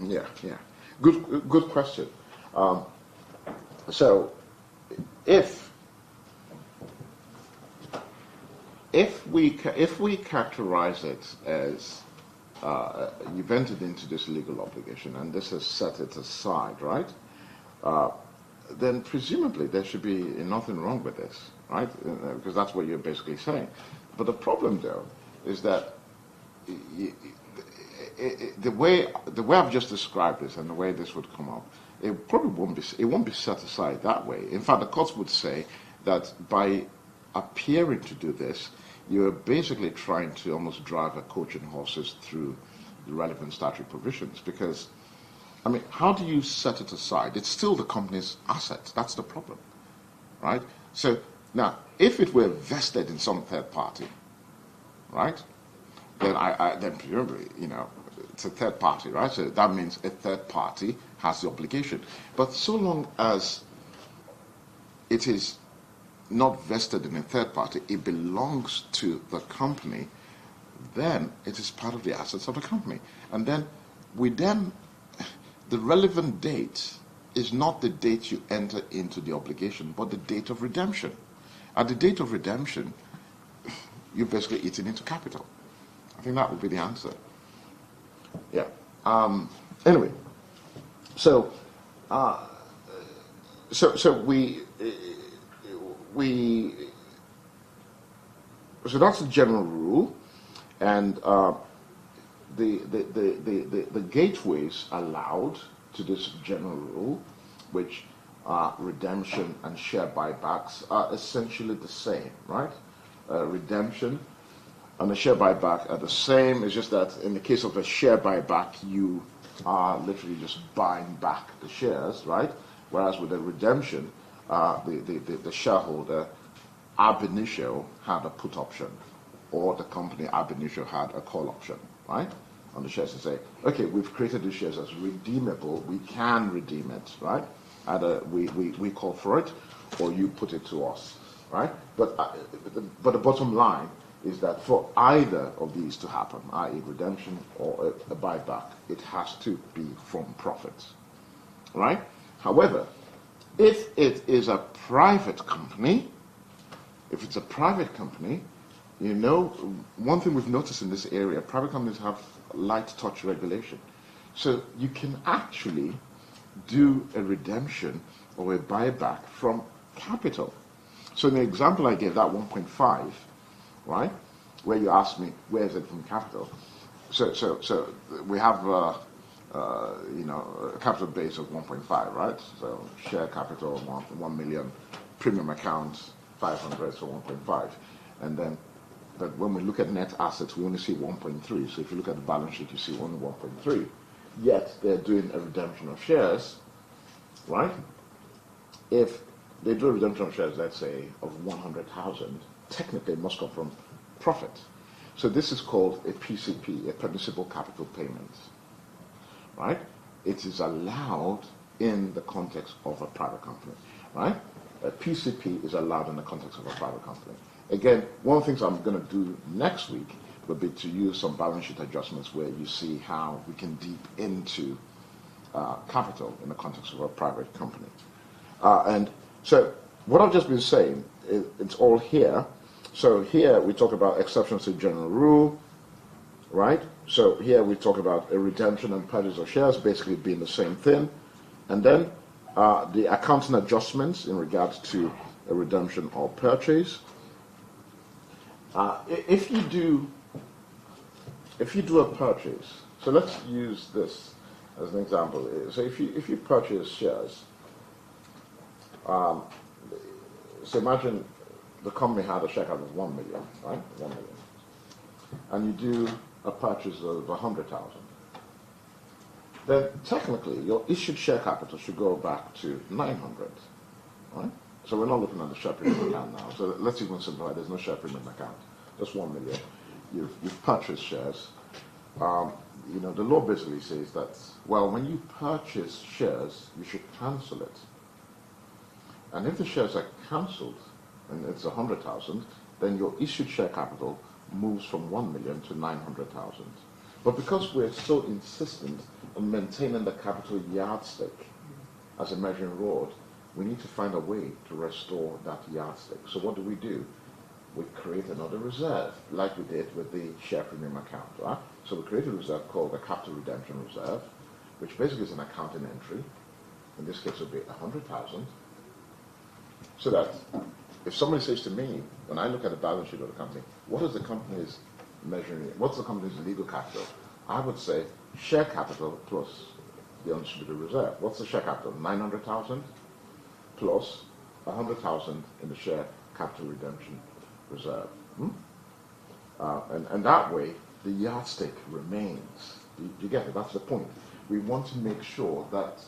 Yeah. Good question. So, if we characterize it as you've entered into this legal obligation and this has set it aside, right? Then presumably there should be nothing wrong with this, right? Because that's what you're basically saying. But the problem, though, is that the way I've just described this and the way this would come up, it probably won't be set aside that way. In fact, the courts would say that by appearing to do this, you're basically trying to almost drive a coach and horses through the relevant statutory provisions. Because, I mean, how do you set it aside? It's still the company's assets. That's the problem, right? So now, if it were vested in some third party, right? Then then presumably, it's a third party, right? So that means a third party has the obligation. But so long as it is not vested in a third party, it belongs to the company, then it is part of the assets of the company. And then the relevant date is not the date you enter into the obligation, but the date of redemption. At the date of redemption, you're basically eating into capital. I think that would be the answer. Yeah. Anyway, so that's the general rule, and the gateways allowed to this general rule, which redemption and share buybacks are essentially the same, right? Redemption and the share buyback are the same. It's just that in the case of a share buyback, you are literally just buying back the shares, right? Whereas with a redemption, the shareholder ab initio had a put option, or the company ab initio had a call option, right? On the shares to say, okay, we've created the shares as redeemable, we can redeem it, right? Either we call for it, or you put it to us, right? But the bottom line is that for either of these to happen, i.e. redemption or a buyback, it has to be from profits, right? However, if it is a private company, one thing we've noticed in this area, private companies have light touch regulation. So you can actually do a redemption or a buyback from capital. So in the example I gave, that 1.5, right, where you asked me, where is it from capital? So we have a capital base of 1.5, right? So share capital 1 million, premium account 500, so 1.5, and then. But when we look at net assets, we only see 1.3. So if you look at the balance sheet, you see only 1.3. Yet they're doing a redemption of shares, right? If they do a redemption of shares, let's say, of 100,000, technically it must come from profit. So this is called a PCP, a permissible capital payment, right? It is allowed in the context of a private company, right? A PCP is allowed in the context of a private company. Again, one of the things I'm going to do next week will be to use some balance sheet adjustments where you see how we can deep into capital in the context of a private company. And so what I've just been saying, it's all here. So here we talk about exceptions to general rule, right? So here we talk about a redemption and purchase of shares basically being the same thing. And then the accounting adjustments in regards to a redemption or purchase. If you do a purchase, so let's use this as an example. So if you purchase shares, so imagine the company had a share capital of 1 million, right? 1 million, and you do a purchase of 100,000. Then technically your issued share capital should go back to 900, right? So we're not looking at the share premium account now. So let's even simplify. There's no share premium account. Just 1 million. You've purchased shares. The law basically says that, well, when you purchase shares, you should cancel it. And if the shares are cancelled, and it's 100,000, then your issued share capital moves from 1 million to 900,000. But because we're so insistent on maintaining the capital yardstick as a measuring rod, we need to find a way to restore that yardstick. So what do? We create another reserve, like we did with the share premium account, right? So we create a reserve called the capital redemption reserve, which basically is an accounting entry. In this case, it would be 100,000. So that if somebody says to me, when I look at the balance sheet of the company, what is the company's measuring? What's the company's legal capital? I would say share capital plus the undistributed reserve. What's the share capital? 900,000 plus 100,000 in the share capital redemption reserve. And that way, the yardstick remains. You get it? That's the point. We want to make sure that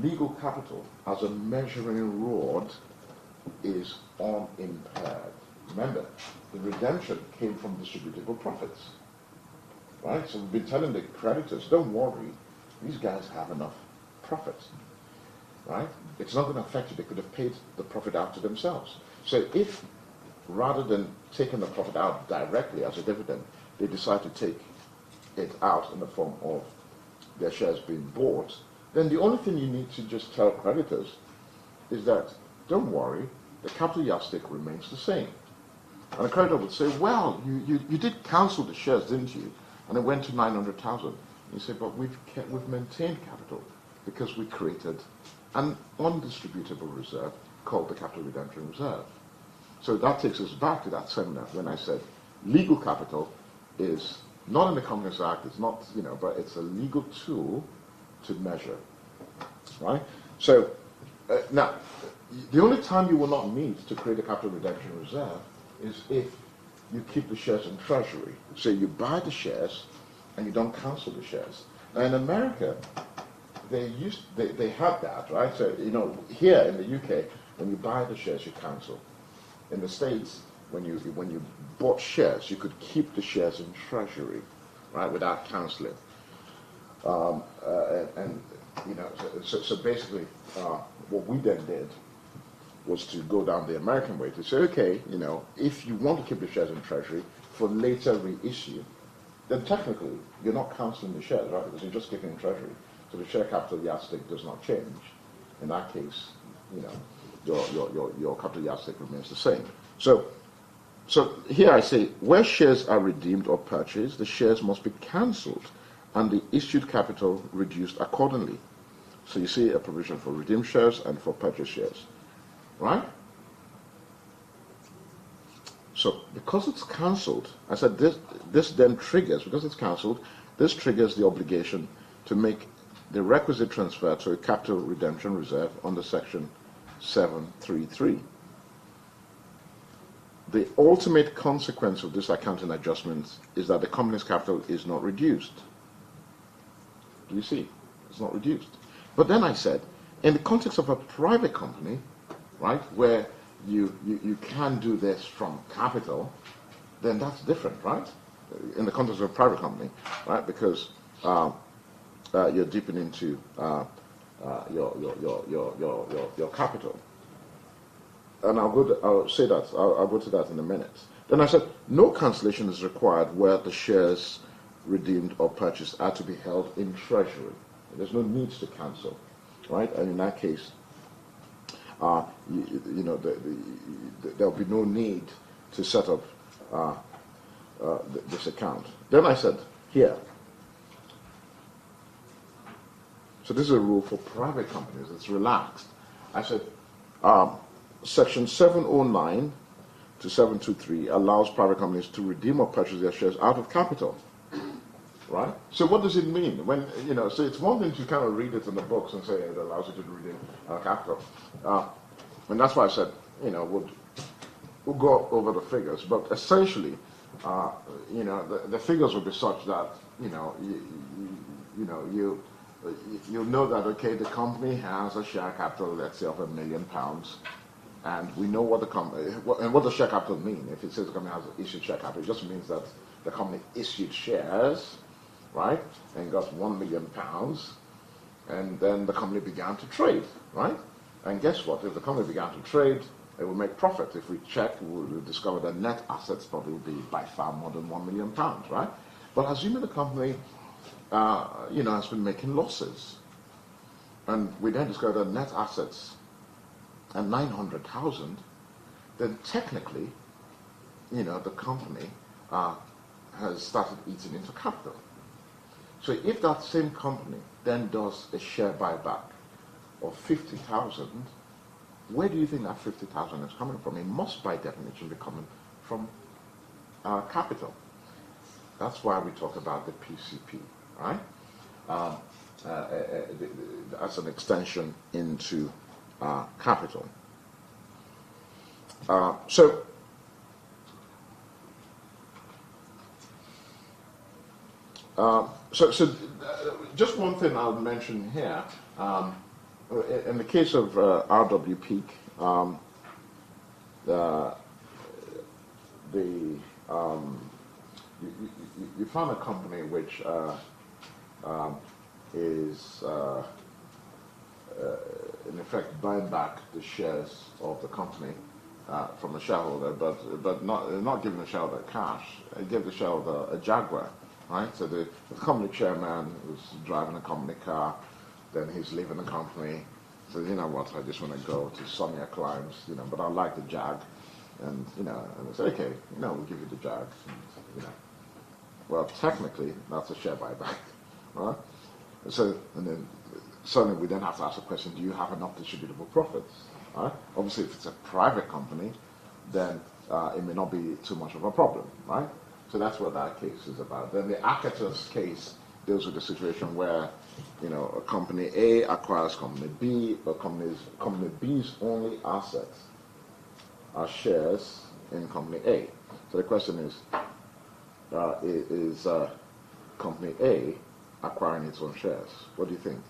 legal capital as a measuring rod is unimpaired. Remember, the redemption came from distributable profits, right? So we've been telling the creditors, don't worry, these guys have enough profits, right? It's not going to affect you. They could have paid the profit out to themselves. So if, rather than taking the profit out directly as a dividend, they decide to take it out in the form of their shares being bought, then the only thing you need to just tell creditors is that, don't worry, the capital yardstick remains the same. And the creditor would say, well, you did cancel the shares, didn't you? And it went to 900,000. You say, but we've maintained capital because we created an undistributable reserve called the capital redemption reserve. So that takes us back to that seminar when I said legal capital is not in the Companies Act, it's not, but it's a legal tool to measure, right? So now, the only time you will not need to create a capital redemption reserve is if you keep the shares in treasury. So you buy the shares and you don't cancel the shares. Now in America, they had that, right? So, here in the UK, when you buy the shares, you cancel. In the States, when you bought shares, you could keep the shares in treasury, right, without canceling. So basically, what we then did was to go down the American way to say, okay, if you want to keep the shares in treasury for later reissue, then technically you're not cancelling the shares, right? Because you're just keeping in treasury. So the share capital yardstick does not change. In that case, your capital yardstick remains the same. So here I say, where shares are redeemed or purchased, the shares must be cancelled and the issued capital reduced accordingly. So you see a provision for redeemed shares and for purchased shares, right? So because it's cancelled, I said this then triggers, because it's cancelled, this triggers the obligation to make the requisite transfer to a capital redemption reserve under section 733. The ultimate consequence of this accounting adjustment is that the company's capital is not reduced. Do you see? It's not reduced. But then I said, in the context of a private company, right, where you can do this from capital, then that's different, right? In the context of a private company, right? Because you're dipping into your capital. And I'll say that. I'll go to that in a minute. Then I said, no cancellation is required where the shares redeemed or purchased are to be held in treasury. There's no need to cancel, right? And in that case, there'll be no need to set up this account. Then I said, here. So this is a rule for private companies. It's relaxed. I said, Section 709 to 723 allows private companies to redeem or purchase their shares out of capital. Right? So what does it mean? When, so it's one thing to kind of read it in the books and say it allows you to redeem capital. And that's why I said, we'll go over the figures. But essentially, the figures will be such that, you'll know that, okay, the company has a share capital, let's say, of £1 million. And we know what the company, and what does share capital mean? If it says the company has issued share capital, it just means that the company issued shares, right, and got £1 million, and then the company began to trade, right? And guess what? If the company began to trade, it will make profit. If we check, we'll discover that net assets probably will be by far more than £1 million, right? But assuming the company, has been making losses, and we then discover that net assets and 900,000, then technically, the company has started eating into capital. So if that same company then does a share buyback of 50,000, where do you think that 50,000 is coming from? It must, by definition, be coming from capital. That's why we talk about the PCP, right? As an extension into capital. So just one thing I'll mention here. In the case of RW Peak, you found a company which is in effect buying back the shares of the company from a shareholder, but not giving the shareholder cash. It gave the shareholder a Jaguar, right? So the company chairman was driving a company car, then he's leaving the company. So you know what? I just want to go to sunnier climes, but I like the Jag, and and they say, okay, we'll give you the Jag, and, well, technically that's a share buyback, right? So and then. Certainly, we then have to ask the question, do you have enough distributable profits? Right? Obviously, if it's a private company, then it may not be too much of a problem, right? So that's what that case is about. Then the Arcturus case deals with the situation where, a company A acquires company B, but company B's only assets are shares in company A. So the question is company A acquiring its own shares? What do you think?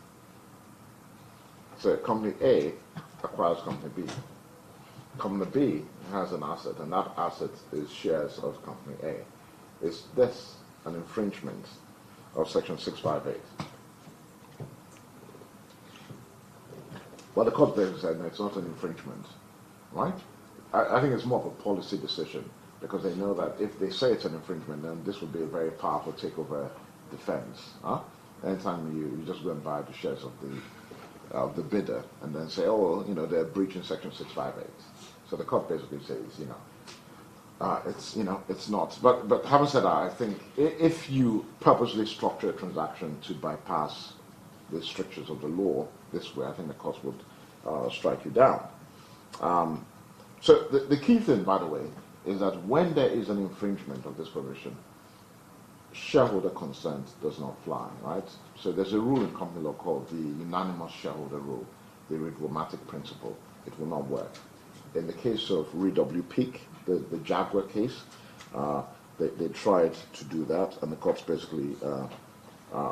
So company A acquires company B. Company B has an asset, and that asset is shares of company A. Is this an infringement of section 658? Well, the court basically said no, it's not an infringement, right? I think it's more of a policy decision, because they know that if they say it's an infringement, then this would be a very powerful takeover defense. Anytime you just go and buy the shares of the bidder and then say, oh, they're breaching section 658. So the court basically says, it's not. But having said that, I think if you purposely structure a transaction to bypass the strictures of the law this way, I think the court would strike you down. So the key thing, by the way, is that when there is an infringement of this provision, shareholder consent does not fly, right? So there's a rule in company law called the unanimous shareholder rule, the Rigvomatic principle. It will not work. In the case of W. Peak, the Jaguar case, they tried to do that, and the courts basically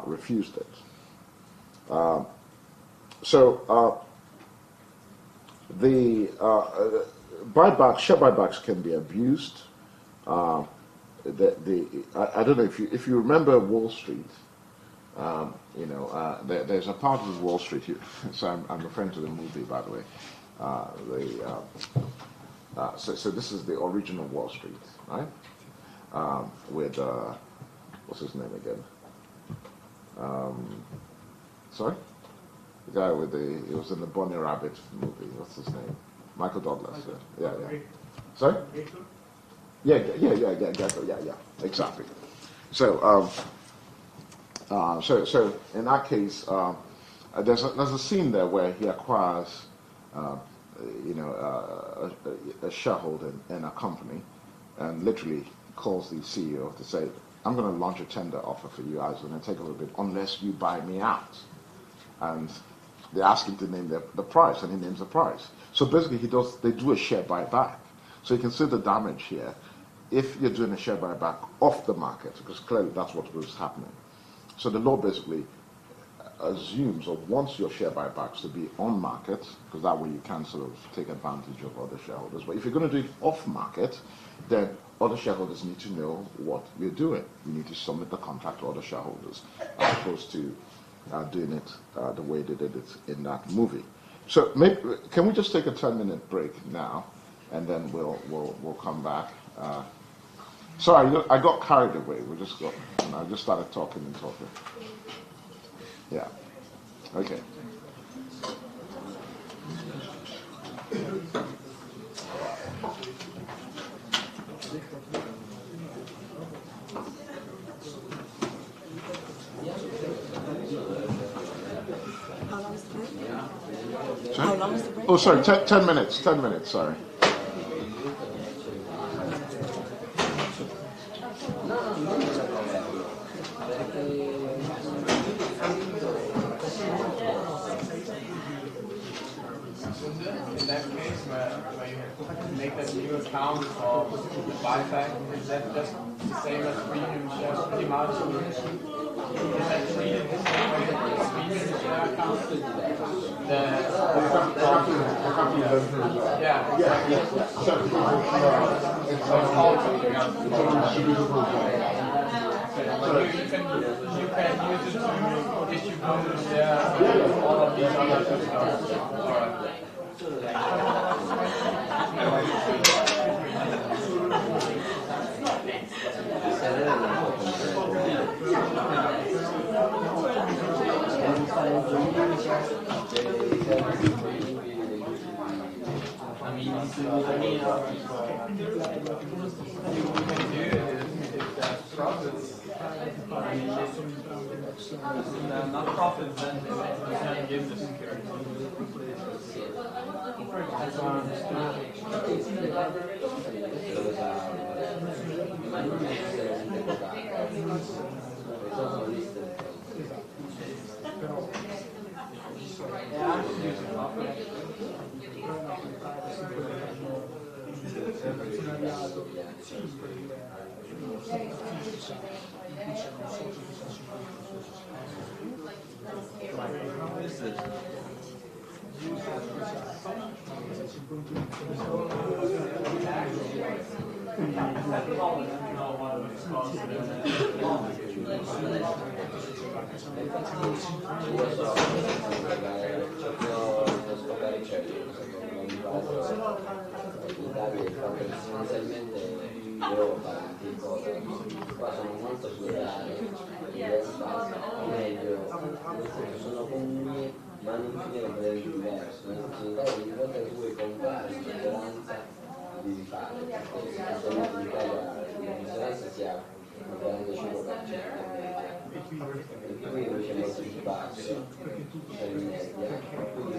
refused it. The share buybacks can be abused. I don't know if you remember Wall Street. There's a part of Wall Street here. So I'm referring to the movie, by the way. So this is the original Wall Street, right? With what's his name again? Sorry, the guy with he was in the Bonnie Rabbit movie. What's his name? Michael Douglas. Yeah. Sorry. Yeah, exactly. So, so in that case, there's a scene there where he acquires, a shareholder in a company, and literally calls the CEO to say, "I'm going to launch a tender offer for you. I was going to take a little bit unless you buy me out." And they ask him to name the price, and he names the price. So basically, they do a share buyback. So you can see the damage here. If you're doing a share buyback off the market, because clearly that's what was happening. So the law basically assumes or wants your share buybacks to be on market, because that way you can sort of take advantage of other shareholders. But if you're going to do it off market, then other shareholders need to know what you're doing. You need to submit the contract to other shareholders, as opposed to doing it the way they did it in that movie. So can we just take a 10-minute break now, and then we'll come back. Sorry, I got carried away. I just started talking. Yeah. Okay. How long is the break? Oh, sorry, 10 minutes. 10 minutes, sorry. In that case, where you make that new account for the buyback, is that just the same as premium shares pretty much? Is that treated the same way as premium share account? It's called something else. So you can use it to issue bonus shares and all of these other stuff. Not profits, then you can give the security. That's what I understood. Sono comuni, ma non finire per il diverso, nel senso che ogni volta che vuoi comprare una maggioranza devi fare, perché solamente in Italia la maggioranza sia il 45%, e qui invece è molto più basso, per in media, quindi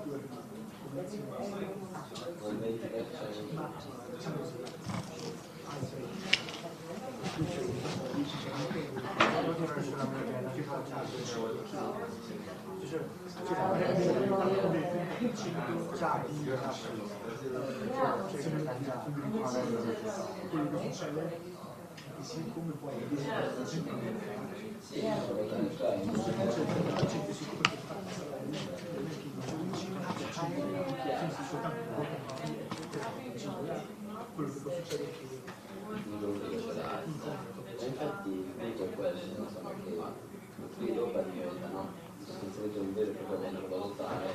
Un 20%. Infatti dico questo, insomma, che qui dopo diventa sostanzialmente un vero e proprio controllo totale,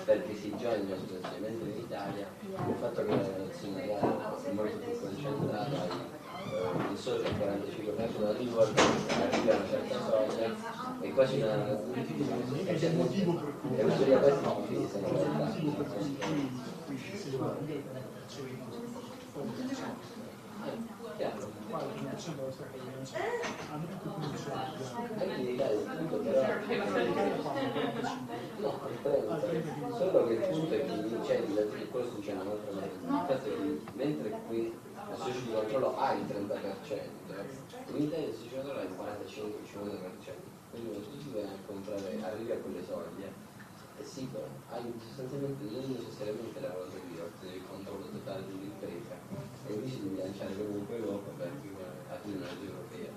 perché si gioca sostanzialmente in Italia il fatto che il sindacato è molto più concentrato il solo 45% della rivolta arriva a una certa soglia è quasi una è una teoria quasi difesa in realtà. Chiaro. Anche in Italia il punto però no, solo che il punto è che quello succede un'altra cosa. Il fatto è che mentre qui la società di controllo ha il 30%, in Italia la società di controllo ha il 45-50%. Quindi uno studio arrivi a quelle soglie e sì, hai sostanzialmente non necessariamente lavoratori del controllo totale dell'impresa e quindi si deve lanciare comunque dopo per aprire una legge europea.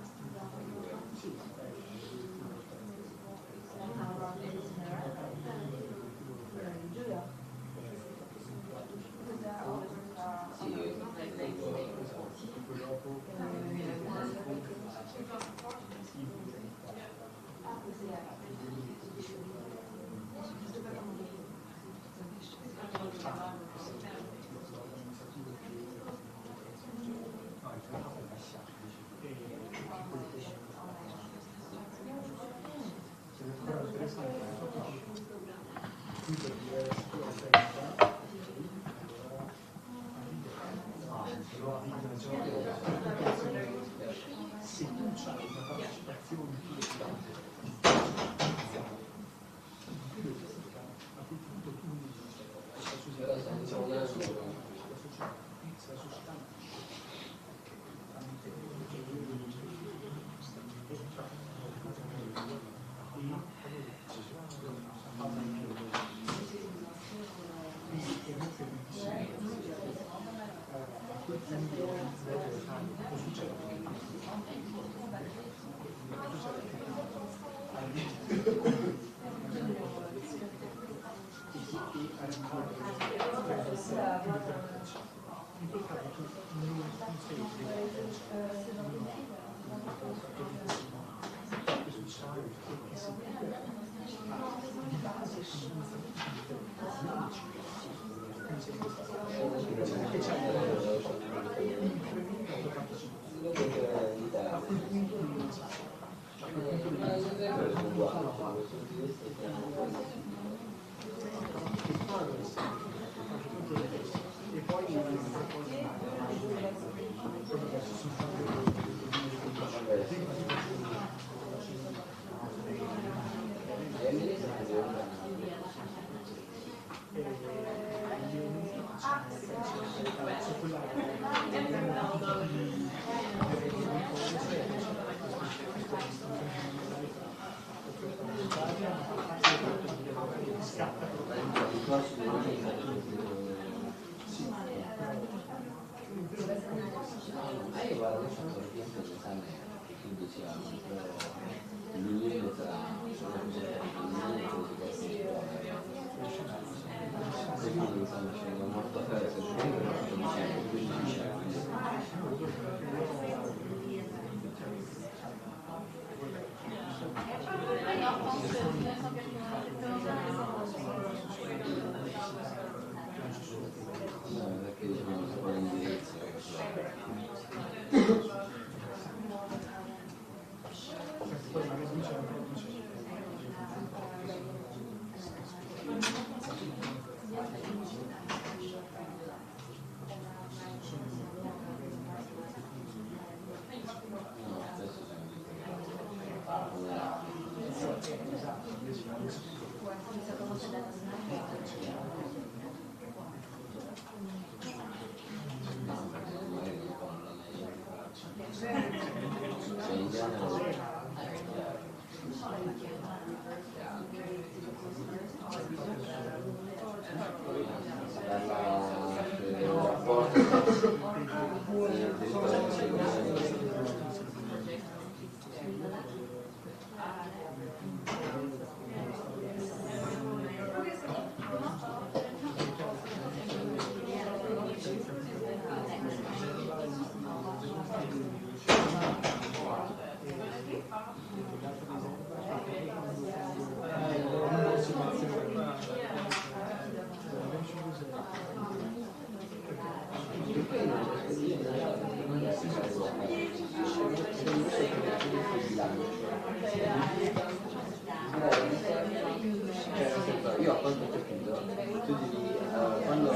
Io a quanto ho capito, tu devi, quando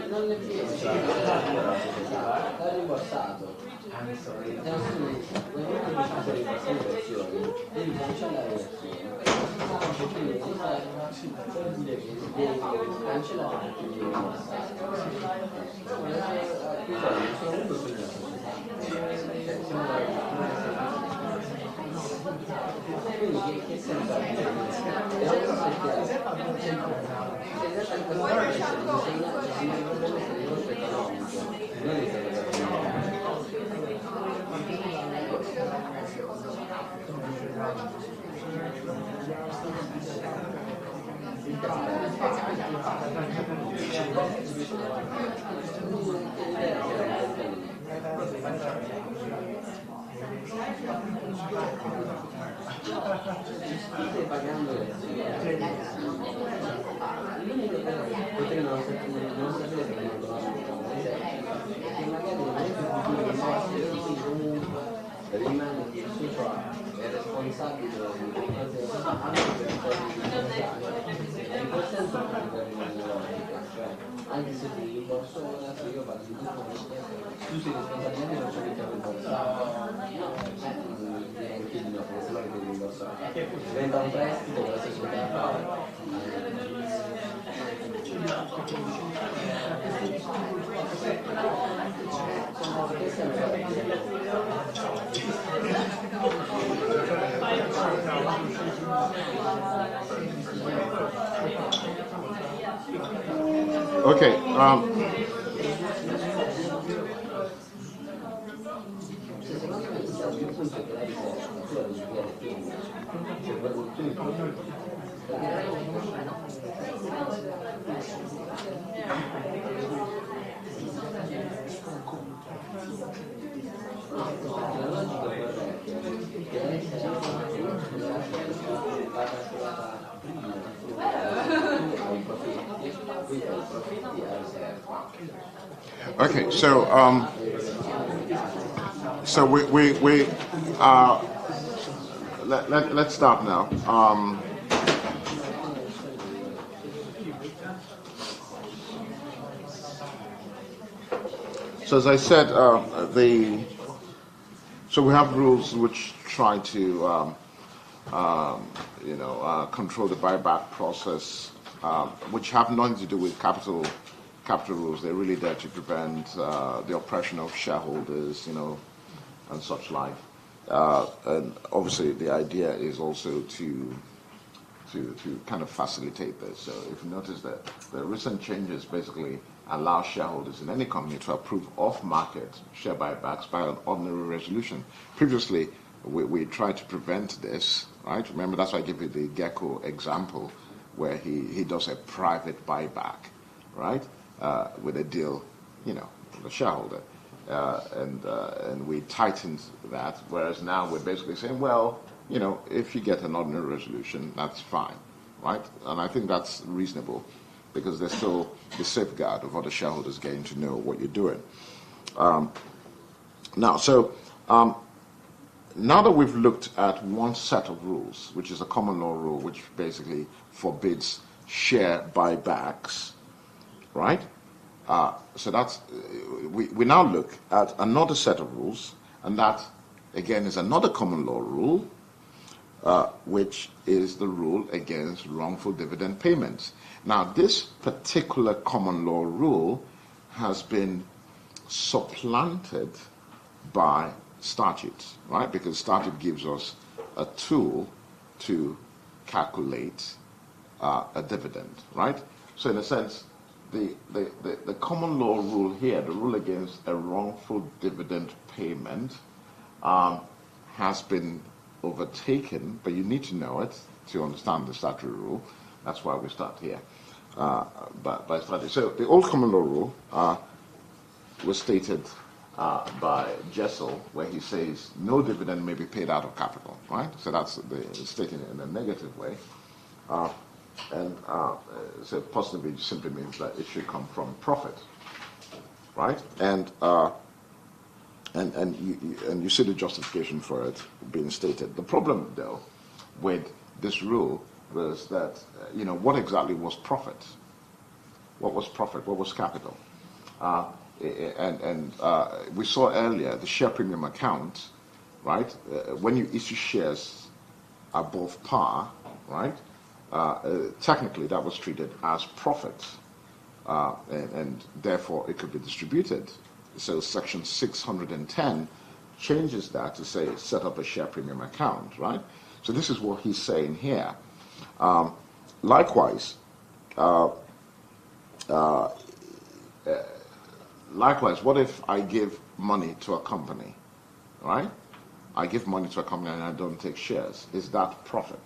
non le l'ha rimborsato. Nel momento in cui fai rimborsazioni, devi cancellare le azioni. Quindi vuol dire che devi cancellare e devi rimborsare. Sono molto sulla società. Quindi che senso ha? È un stai pagando le azioni. L'unico che potrei non sapere perché non lo che magari nel momento in cui tu rimborsi comunque rimane che il socio è responsabile di cose anche per cose di in quel senso non potrebbe rimanere logica, cioè anche se ti rimborso ora, se io parlo di tutto tu sei responsabile non c'è che rimborsato chiedi no, perché sennò che devi rimborsare diventa un prestito per la società. Okay. Okay, so we let's start now. So as I said, so we have rules which try to control the buyback process, which have nothing to do with capital rules. They're really there to prevent the oppression of shareholders, and such like. And obviously, the idea is also to kind of facilitate this. So if you notice that the recent changes basically allow shareholders in any company to approve off-market share buybacks by an ordinary resolution. Previously, we tried to prevent this, right? Remember, that's why I give you the Gecko example, where he does a private buyback, right, with a deal, with the shareholder. And we tightened that, whereas now we're basically saying, well, if you get an ordinary resolution, that's fine, right? And I think that's reasonable, because there's still the safeguard of other shareholders getting to know what you're doing. Now that we've looked at one set of rules, which is a common law rule, which basically forbids share buybacks, right? So that's we now look at another set of rules, and that again is another common law rule, which is the rule against wrongful dividend payments. Now, this particular common law rule has been supplanted by statutes, right? Because statute gives us a tool to calculate a dividend, right? So in a sense, the common law rule here, the rule against a wrongful dividend payment, has been overtaken, but you need to know it to understand the statutory rule. That's why we start here. By statute. So the old common law rule was stated by Jessel, where he says no dividend may be paid out of capital, right? So that's stating it in a negative way. So positively simply means that it should come from profit, right? And you see the justification for it being stated. The problem, though, with this rule was that, what exactly was profit? What was profit? What was capital? We saw earlier the share premium account, right? When you issue shares above par, right? Technically, that was treated as profit, and therefore it could be distributed. So Section 610 changes that to say set up a share premium account, right? So this is what he's saying here. Likewise, what if I give money to a company, right? I give money to a company and I don't take shares. Is that profit?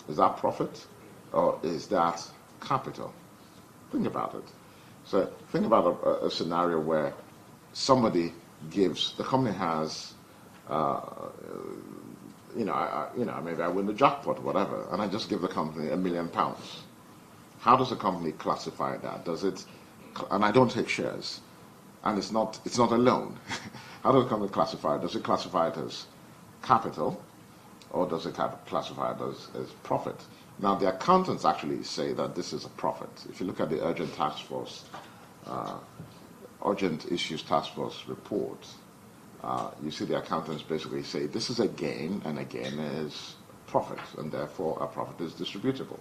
Is that profit, or is that capital? Think about it. So think about a scenario where somebody gives, the company has, maybe I win the jackpot or whatever, and I just give the company £1 million. How does the company classify that? Does it, and I don't take shares, and it's not a loan. How does the company classify it? Does it classify it as capital, or does it classify it as profit? Now, the accountants actually say that this is a profit. If you look at the Urgent Issues Task Force report, you see the accountants basically say this is a gain, and a gain is profit, and therefore a profit is distributable.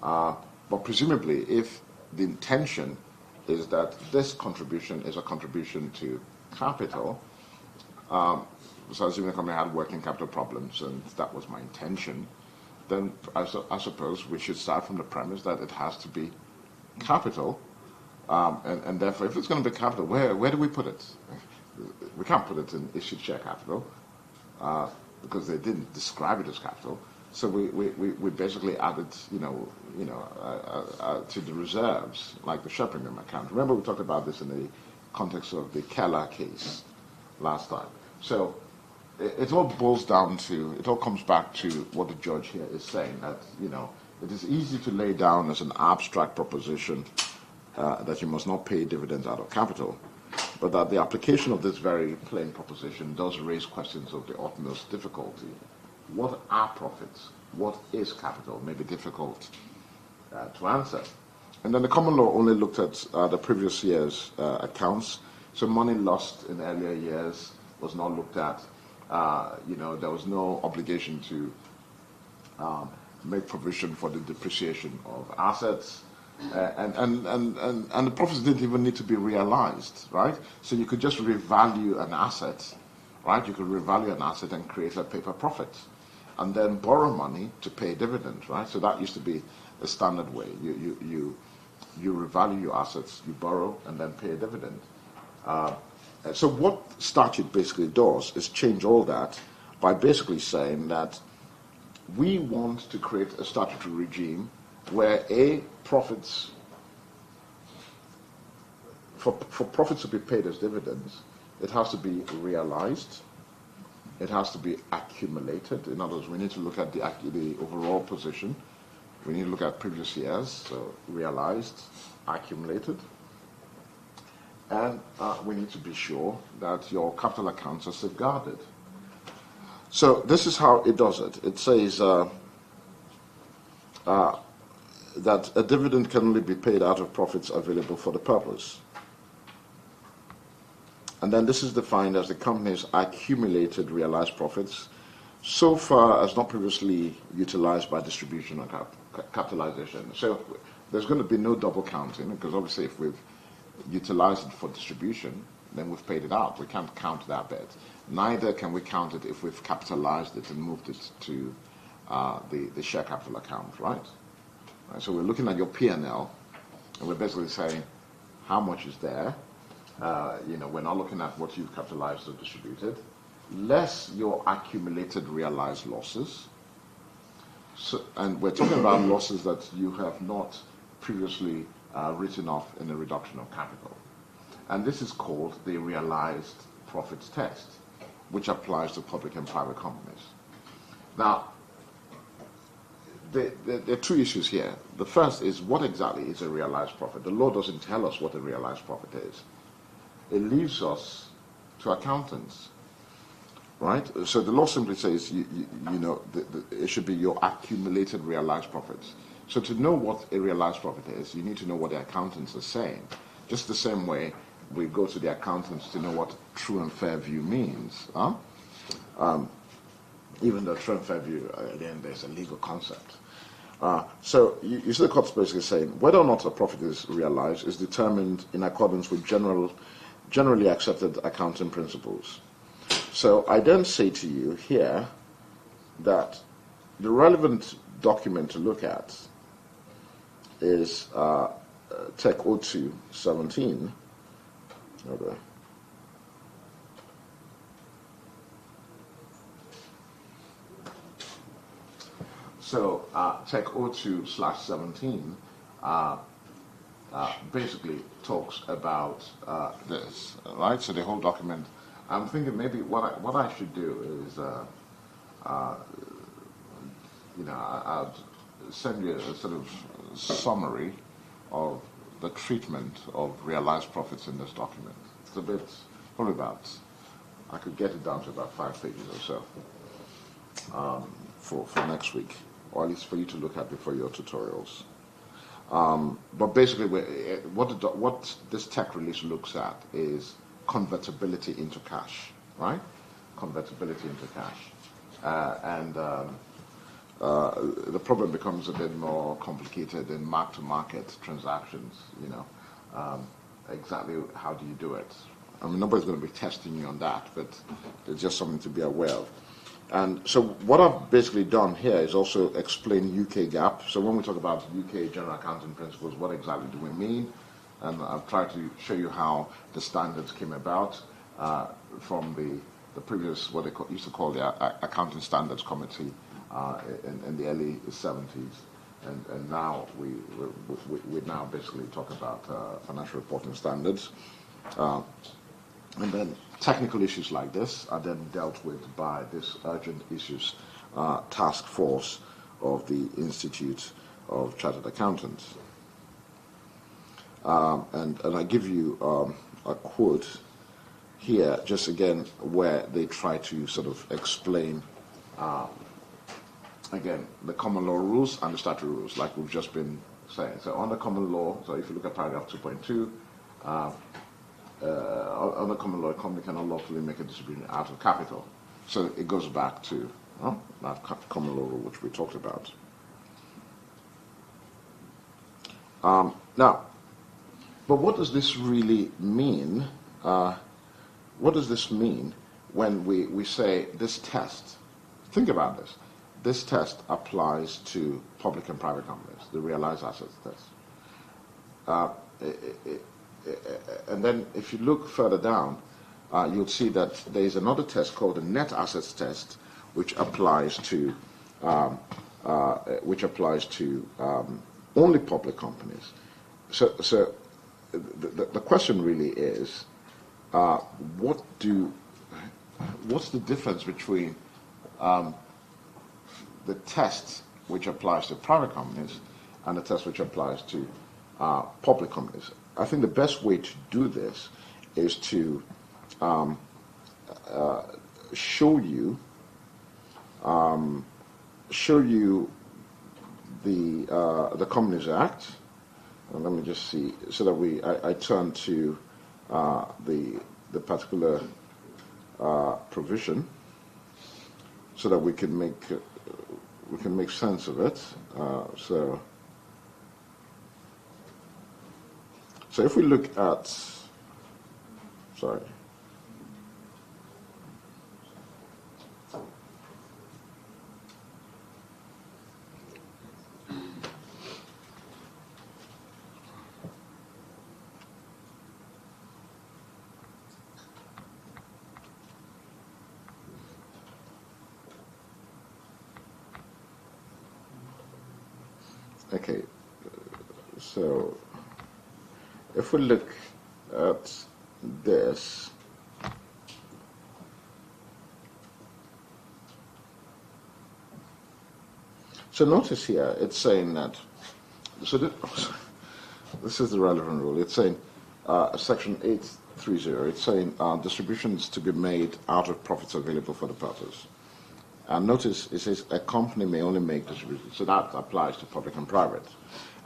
But presumably, if the intention is that this contribution is a contribution to capital, so assuming the company had working capital problems, and that was my intention, then I suppose we should start from the premise that it has to be capital, and therefore, if it's going to be capital, where do we put it? We can't put it in issued share capital because they didn't describe it as capital. So we basically added, to the reserves, like the share premium account. Remember, we talked about this in the context of the Keller case last time. So it all boils down to, it all comes back to what the judge here is saying, that, it is easy to lay down as an abstract proposition that you must not pay dividends out of capital, but that the application of this very plain proposition does raise questions of the utmost difficulty. What are profits? What is capital? May be difficult to answer. And then the common law only looked at the previous year's accounts. So money lost in earlier years was not looked at. There was no obligation to make provision for the depreciation of assets. And the profits didn't even need to be realized, right? So you could just revalue an asset, right? You could revalue an asset and create a paper profit, and then borrow money to pay dividends, right? So that used to be a standard way. You revalue your assets, you borrow, and then pay a dividend. So what statute basically does is change all that by basically saying that we want to create a statutory regime where profits, for profits to be paid as dividends, it has to be realized, it has to be accumulated. In other words, we need to look at the overall position. We need to look at previous years, so realized, accumulated. And we need to be sure that your capital accounts are safeguarded. So this is how it does it. It says that a dividend can only be paid out of profits available for the purpose. And then this is defined as the company's accumulated realized profits so far as not previously utilized by distribution or capitalization. So there's going to be no double counting, because obviously if we've utilize it for distribution, then we've paid it out. We can't count that bit. Neither can we count it if we've capitalized it and moved it to the share capital account, right? So we're looking at your P&L, and we're basically saying how much is there. We're not looking at what you've capitalized or distributed, less your accumulated realized losses. So, and we're talking about losses that you have not previously written off in a reduction of capital. And this is called the realized profits test, which applies to public and private companies. Now, there are two issues here. The first is, what exactly is a realized profit? The law doesn't tell us what a realized profit is. It leaves us to accountants, right? So the law simply says, it should be your accumulated realized profits. So to know what a realized profit is, you need to know what the accountants are saying. Just the same way we go to the accountants to know what true and fair view means. Even though true and fair view, again, there's a legal concept. So you see the court's basically saying whether or not a profit is realized is determined in accordance with generally accepted accounting principles. So I then say to you here that the relevant document to look at is Tech 0217. Okay. So Tech 02/17 basically talks about this, right? So the whole document. I'm thinking maybe what I should do is, I'll send you a sort of summary of the treatment of realized profits in this document. It's a bit, probably about, I could get it down to about 5 pages or so for next week, or at least for you to look at before your tutorials. But basically, what this tech release looks at is convertibility into cash, right? Convertibility into cash. The problem becomes a bit more complicated in mark-to-market transactions, exactly how do you do it? I mean, nobody's going to be testing you on that, but it's just something to be aware of. And so what I've basically done here is also explain UK GAAP. So when we talk about UK general accounting principles, what exactly do we mean? And I've tried to show you how the standards came about from the previous, what they used to call the Accounting Standards Committee in the early 70s. And now we now basically talk about financial reporting standards. And then technical issues like this are then dealt with by this urgent issues task force of the Institute of Chartered Accountants. And I give you a quote here, just again, where they try to sort of explain, again, the common law rules and the statutory rules, like we've just been saying. So on the common law, so if you look at paragraph 2.2, under common law, a company cannot lawfully make a distribution out of capital. So it goes back to that common law rule which we talked about. Now, but what does this really mean? What does this mean when we say this test? Think about this. This test applies to public and private companies, the realized assets test. And then if you look further down, you'll see that there is another test called the net assets test, which applies to only public companies. So the question really is, what's the difference between the test which applies to private companies and the test which applies to public companies? I think the best way to do this is to show you the Companies Act. And let me just see, so that I turn to the particular provision, so that we can make sense of it. So if we look at, sorry. Okay, so if we look at this, so notice here it's saying that, so this is the relevant rule, it's saying section 830, it's saying distributions to be made out of profits available for the purpose. And notice it says a company may only make distributions, so that applies to public and private.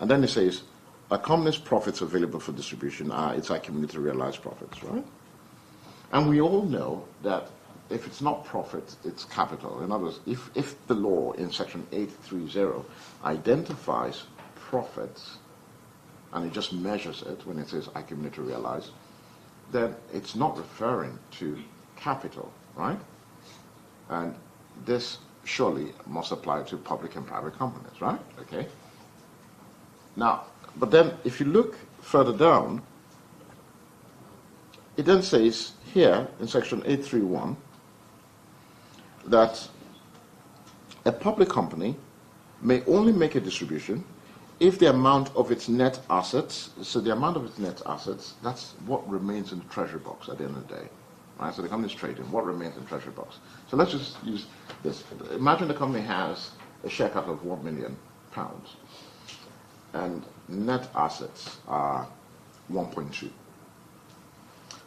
And then it says a company's profits available for distribution are its accumulated realized profits, right? And we all know that if it's not profit, it's capital. In other words, if the law in section 830 identifies profits and it just measures it when it says accumulated realized, then it's not referring to capital, right? And this surely must apply to public and private companies, right? Okay. Now, but then if you look further down, it then says here in section 831 that a public company may only make a distribution if the amount of its net assets, so the amount of its net assets, that's what remains in the treasury box at the end of the day. Right, so the company is trading. What remains in the treasury box? So let's just use this. Imagine the company has a share capital of £1 million, and net assets are 1.2.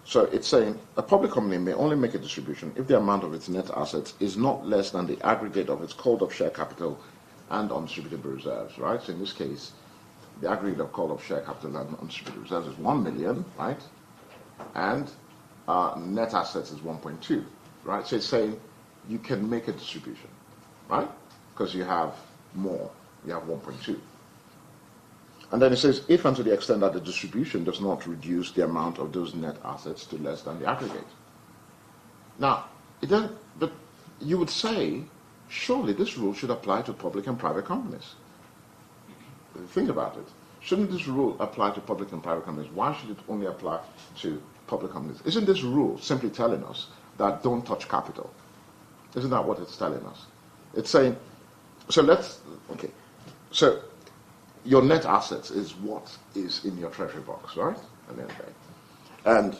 So it's saying a public company may only make a distribution if the amount of its net assets is not less than the aggregate of its called-up share capital and undistributable reserves. Right. So in this case, the aggregate of called-up share capital and undistributed reserves is 1 million. Right, and net assets is 1.2, right? So it's saying you can make a distribution, right? Because you have more, you have 1.2. And then it says, if and to the extent that the distribution does not reduce the amount of those net assets to less than the aggregate. Now, but you would say, surely this rule should apply to public and private companies. Think about it. Shouldn't this rule apply to public and private companies? Why should it only apply to public companies? Isn't this rule simply telling us that don't touch capital? Isn't that what it's telling us? It's saying, so your net assets is what is in your treasury box, right? At the end of the day. And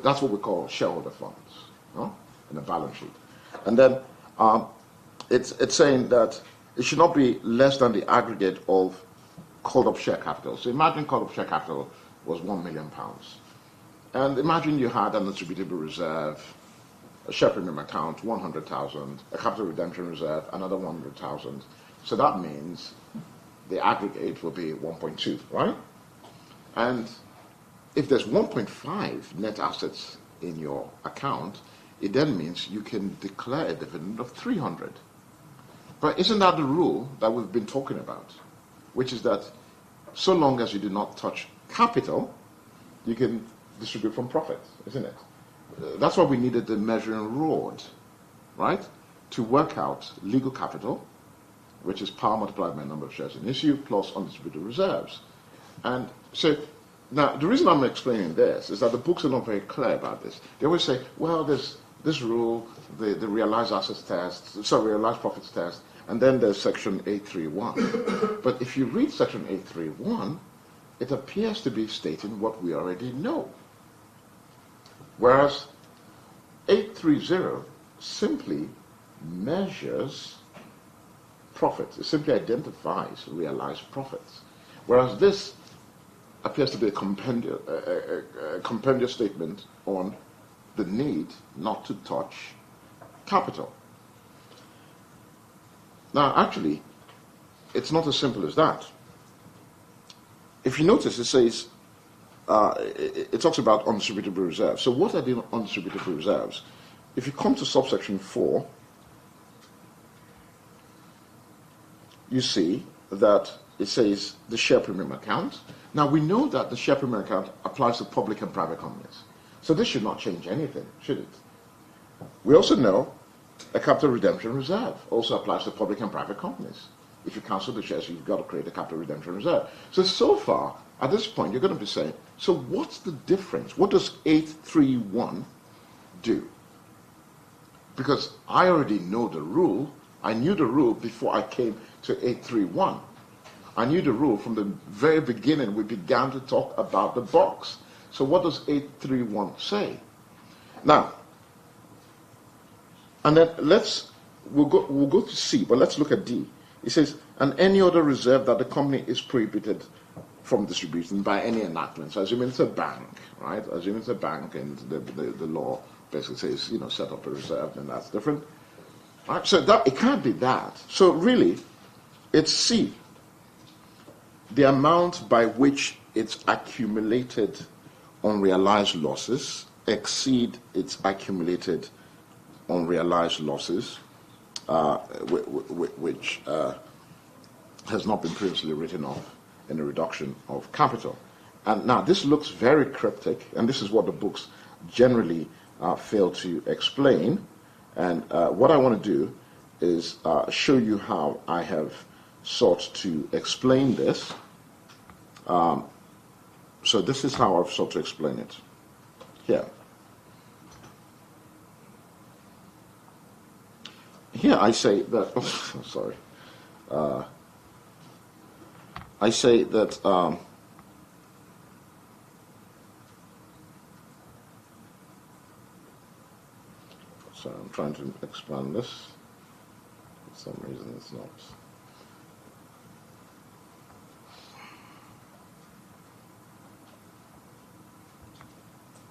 that's what we call shareholder funds, no? In a balance sheet. And then it's saying that it should not be less than the aggregate of called-up share capital. So imagine called-up share capital was £1 million. And imagine you had an attributable reserve, a share premium account, 100,000, a capital redemption reserve, another 100,000. So that means the aggregate will be 1.2, right? And if there's 1.5 net assets in your account, it then means you can declare a dividend of 300. But isn't that the rule that we've been talking about? Which is that so long as you do not touch capital, you can distribute from profit, isn't it? That's why we needed the measuring rod, right? To work out legal capital, which is power multiplied by number of shares in issue, plus undistributed reserves. And so, now, the reason I'm explaining this is that the books are not very clear about this. They always say, well, there's this rule, the realized assets test, realized profits test, and then there's section 831. But if you read section 831, it appears to be stating what we already know. Whereas 830 simply measures profits. It simply identifies realized profits. Whereas this appears to be a compendious statement on the need not to touch capital. Now, actually, it's not as simple as that. If you notice, it says, it talks about undistributable reserves. So what are the undistributable reserves? If you come to subsection 4, you see that it says the share premium account. Now, we know that the share premium account applies to public and private companies. So this should not change anything, should it? We also know a capital redemption reserve also applies to public and private companies. If you cancel the shares, you've got to create a capital redemption reserve. So far, at this point, you're going to be saying, so what's the difference? What does 831 do? Because I already know the rule. I knew the rule before I came to 831. I knew the rule from the very beginning. We began to talk about the box. So what does 831 say? Now, and then we'll go to C, but let's look at D. It says, and any other reserve that the company is prohibited from distributing by any enactment. So assuming it's a bank, right? Assuming it's a bank and the law basically says, set up a reserve, then that's different. Right? So it can't be that. So really, it's C. The amount by which its accumulated unrealized losses exceed its accumulated unrealized losses, which has not been previously written off in a reduction of capital. And now this looks very cryptic, and this is what the books generally fail to explain. And what I want to do is show you how I have sought to explain this. So this is how I've sought to explain it. Here. Here I say that, oh, sorry. I say that sorry, I'm trying to expand this. For some reason it's not.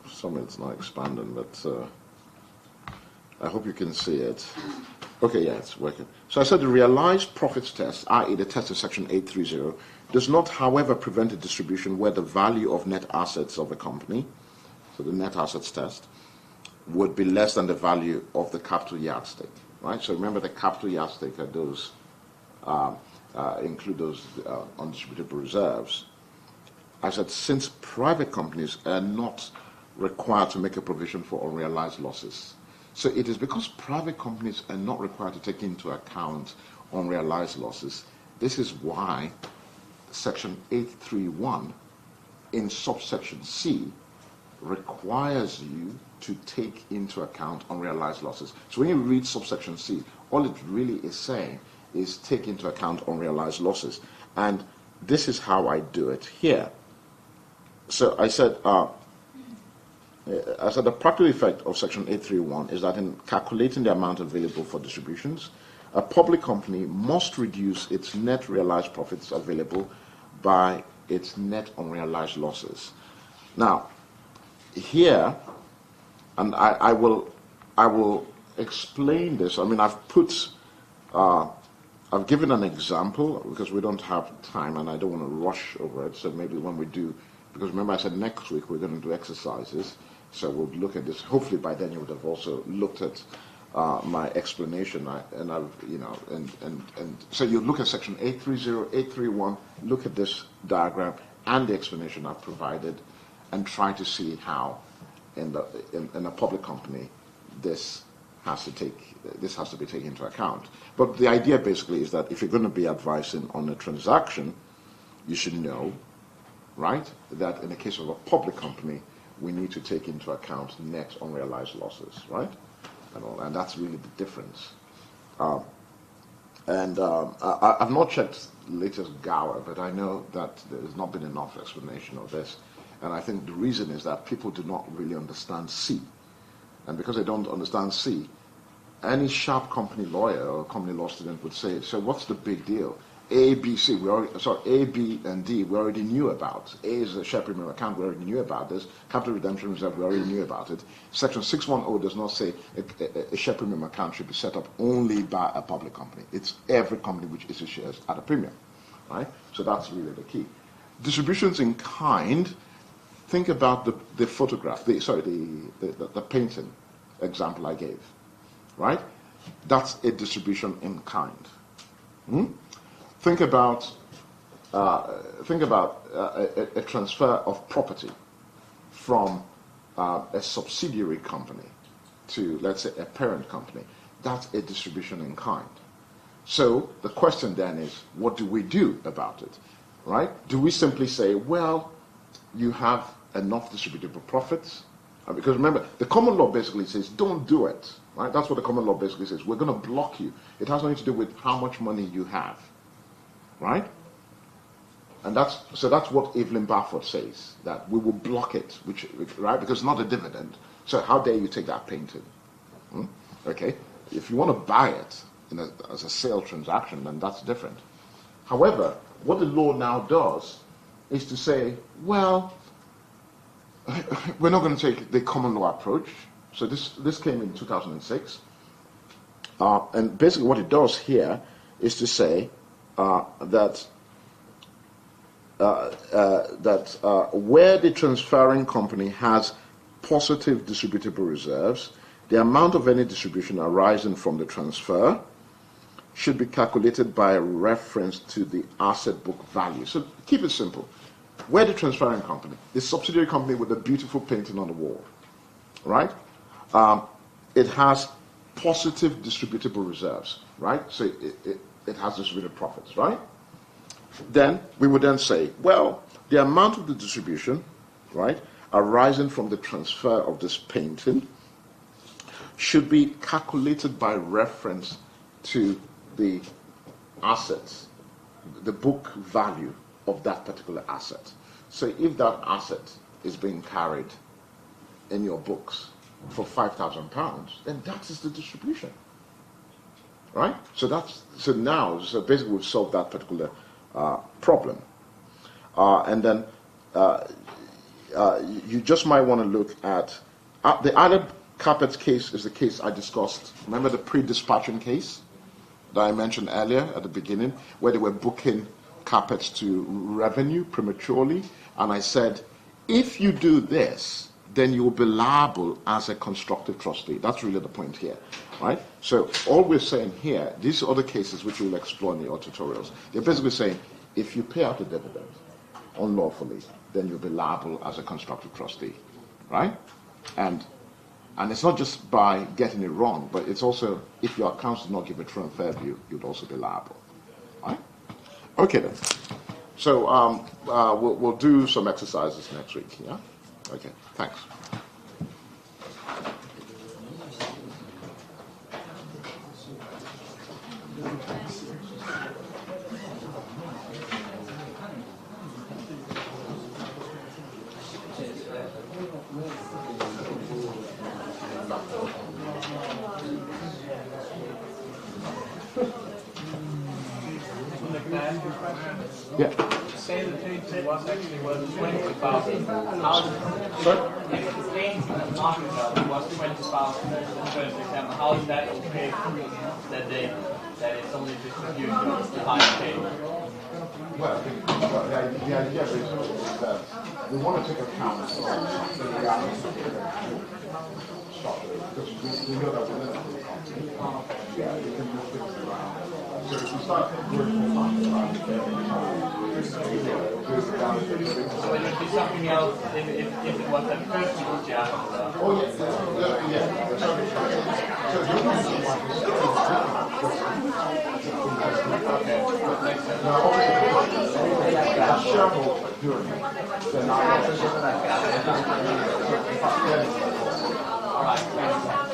For some reason it's not expanding, but I hope you can see it. Okay, yeah, it's working. So I said the realized profits test, i.e. the test of section 830, does not, however, prevent a distribution where the value of net assets of a company, so the net assets test, would be less than the value of the capital yardstick, right? So remember the capital yardstick are those, include those undistributable reserves. I said since private companies are not required to make a provision for unrealized losses. So it is because private companies are not required to take into account unrealized losses. This is why section 831 in subsection C requires you to take into account unrealized losses. So when you read subsection C, all it really is saying is take into account unrealized losses. And this is how I do it here. So I said, the practical effect of section 831 is that in calculating the amount available for distributions, a public company must reduce its net realized profits available by its net unrealized losses. Now, here, and I will explain this. I mean, I've given an example because we don't have time and I don't want to rush over it. So maybe when we do, because remember I said next week we're going to do exercises. So we'll look at this. Hopefully by then you would have also looked at my explanation. And so you look at section 830, 831, look at this diagram and the explanation I've provided, and try to see how in a public company this has to be taken into account. But the idea basically is that if you're going to be advising on a transaction, you should know, right, that in the case of a public company, we need to take into account net unrealized losses, right? And that's really the difference. I've not checked the latest Gower, but I know that there's not been enough explanation of this. And I think the reason is that people do not really understand C. And because they don't understand C, any sharp company lawyer or company law student would say, so what's the big deal? A, B, C, A, B, and D, we already knew about. A is a share premium account, we already knew about this. Capital redemption reserve, we already knew about it. Section 610 does not say a share premium account should be set up only by a public company. It's every company which issues shares at a premium, right? So that's really the key. Distributions in kind, think about the photograph, the painting example I gave, right? That's a distribution in kind. Think about think about a transfer of property from a subsidiary company to, let's say, a parent company. That's a distribution in kind. So the question then is, what do we do about it, right? Do we simply say, well, you have enough distributable profits? Because remember, the common law basically says, don't do it, right? That's what the common law basically says. We're going to block you. It has nothing to do with how much money you have, right? And that's what Evelyn Barford says, that we will block it, right? Because it's not a dividend. So how dare you take that painting? Okay? If you want to buy it as a sale transaction, then that's different. However, what the law now does is to say, well, we're not going to take the common law approach. So this came in 2006. And basically what it does here is to say that where the transferring company has positive distributable reserves, the amount of any distribution arising from the transfer should be calculated by reference to the asset book value. So keep it simple. We're the transferring company, the subsidiary company with the beautiful painting on the wall, right? It has positive distributable reserves, right? So it has distributed profits, right? Then we would then say, well, the amount of the distribution, right, arising from the transfer of this painting should be calculated by reference to the assets, the book value of that particular asset. So if that asset is being carried in your books for £5,000, then that is the distribution, right? So basically we've solved that particular problem. And then you just might want to look at the other carpet case is the case I discussed. Remember the pre-dispatching case that I mentioned earlier at the beginning, where they were booking carpets to revenue prematurely, and I said, if you do this, then you will be liable as a constructive trustee. That's really the point here, right? So all we're saying here, these other cases which we'll explore in the other tutorials, they're basically saying, if you pay out a dividend unlawfully, then you'll be liable as a constructive trustee, right? And it's not just by getting it wrong, but it's also, if your accounts do not give a true and fair view, you'd also be liable, right? Okay then. So we'll do some exercises next week, yeah? Okay, thanks. Yeah. Say the painting was actually worth 20,000. If the painting market value was 20,000 in the first example, how is that okay that it's only distributed to high pay? Well, the idea is that we want to take account of the reality of the structure, because we know that we're not in the company. Yeah, you can move things around. So if you start working on So it would be something else if it was a personal job. oh, yeah. Okay, that makes sense. Now, obviously, the shareholder doing it, then All right, thanks.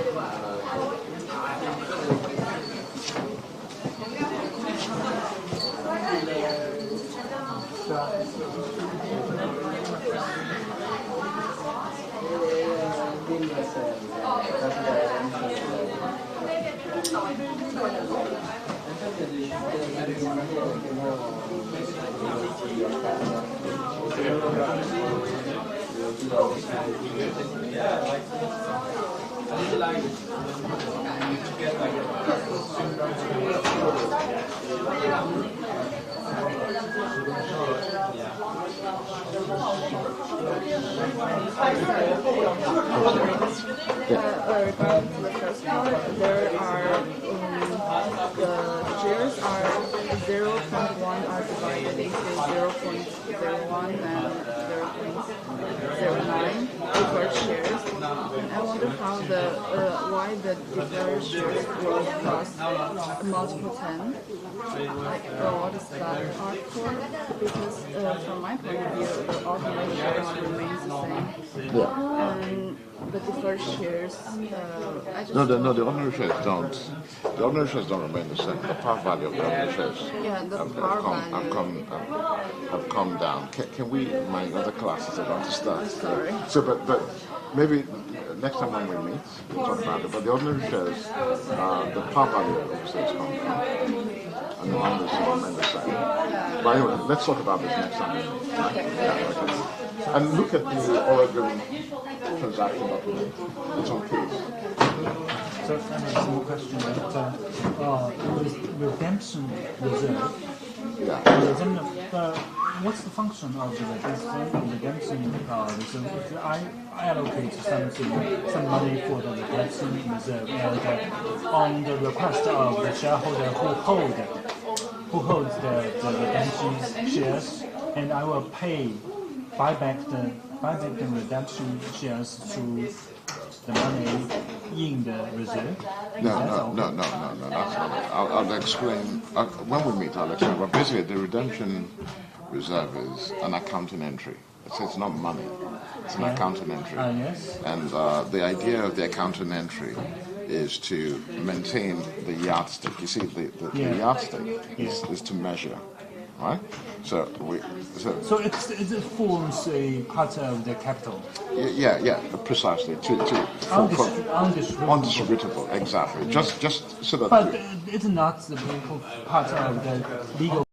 Regarding to the first part, there are the shares are 0.1 are they say 0.01 and 0.09 deferred shares. And I wonder how why the deferred shares will cost multiple 10. Like, what is that part for? Because from my point of view, the ordinary shares remains the same. Yeah. And the deferred shares, I just No, the ordinary shares don't. The ordinary shares don't remain the same. The par value of the ordinary shares have come down. Can we, my other classes are about to start. Sorry. So, but maybe next time when we meet, we'll talk about it. But the ordinary shares, the par value of the shares come down, and the numbers remain the same. But anyway, let's talk about this next time. Okay. And look at the Oregon transaction document. It's on page. So I have a small question that redemption reserve. Yeah. What's the function of the redemption reserve? If I allocate some money for the redemption reserve, and on the request of the shareholder who holds the redemption shares, and I will buy back the redemption shares through the money in the reserve. No, that's not it. I'll explain. When we meet, I'll explain. But basically, the redemption reserve is an accounting entry. It's not money. It's an accounting entry. Yes. And the idea of the accounting entry is to maintain the yardstick. You see, the yardstick is to measure, right? So it forms a part of the capital. Yeah, precisely. Undistributable, exactly. Just so that. But it's not the part of the legal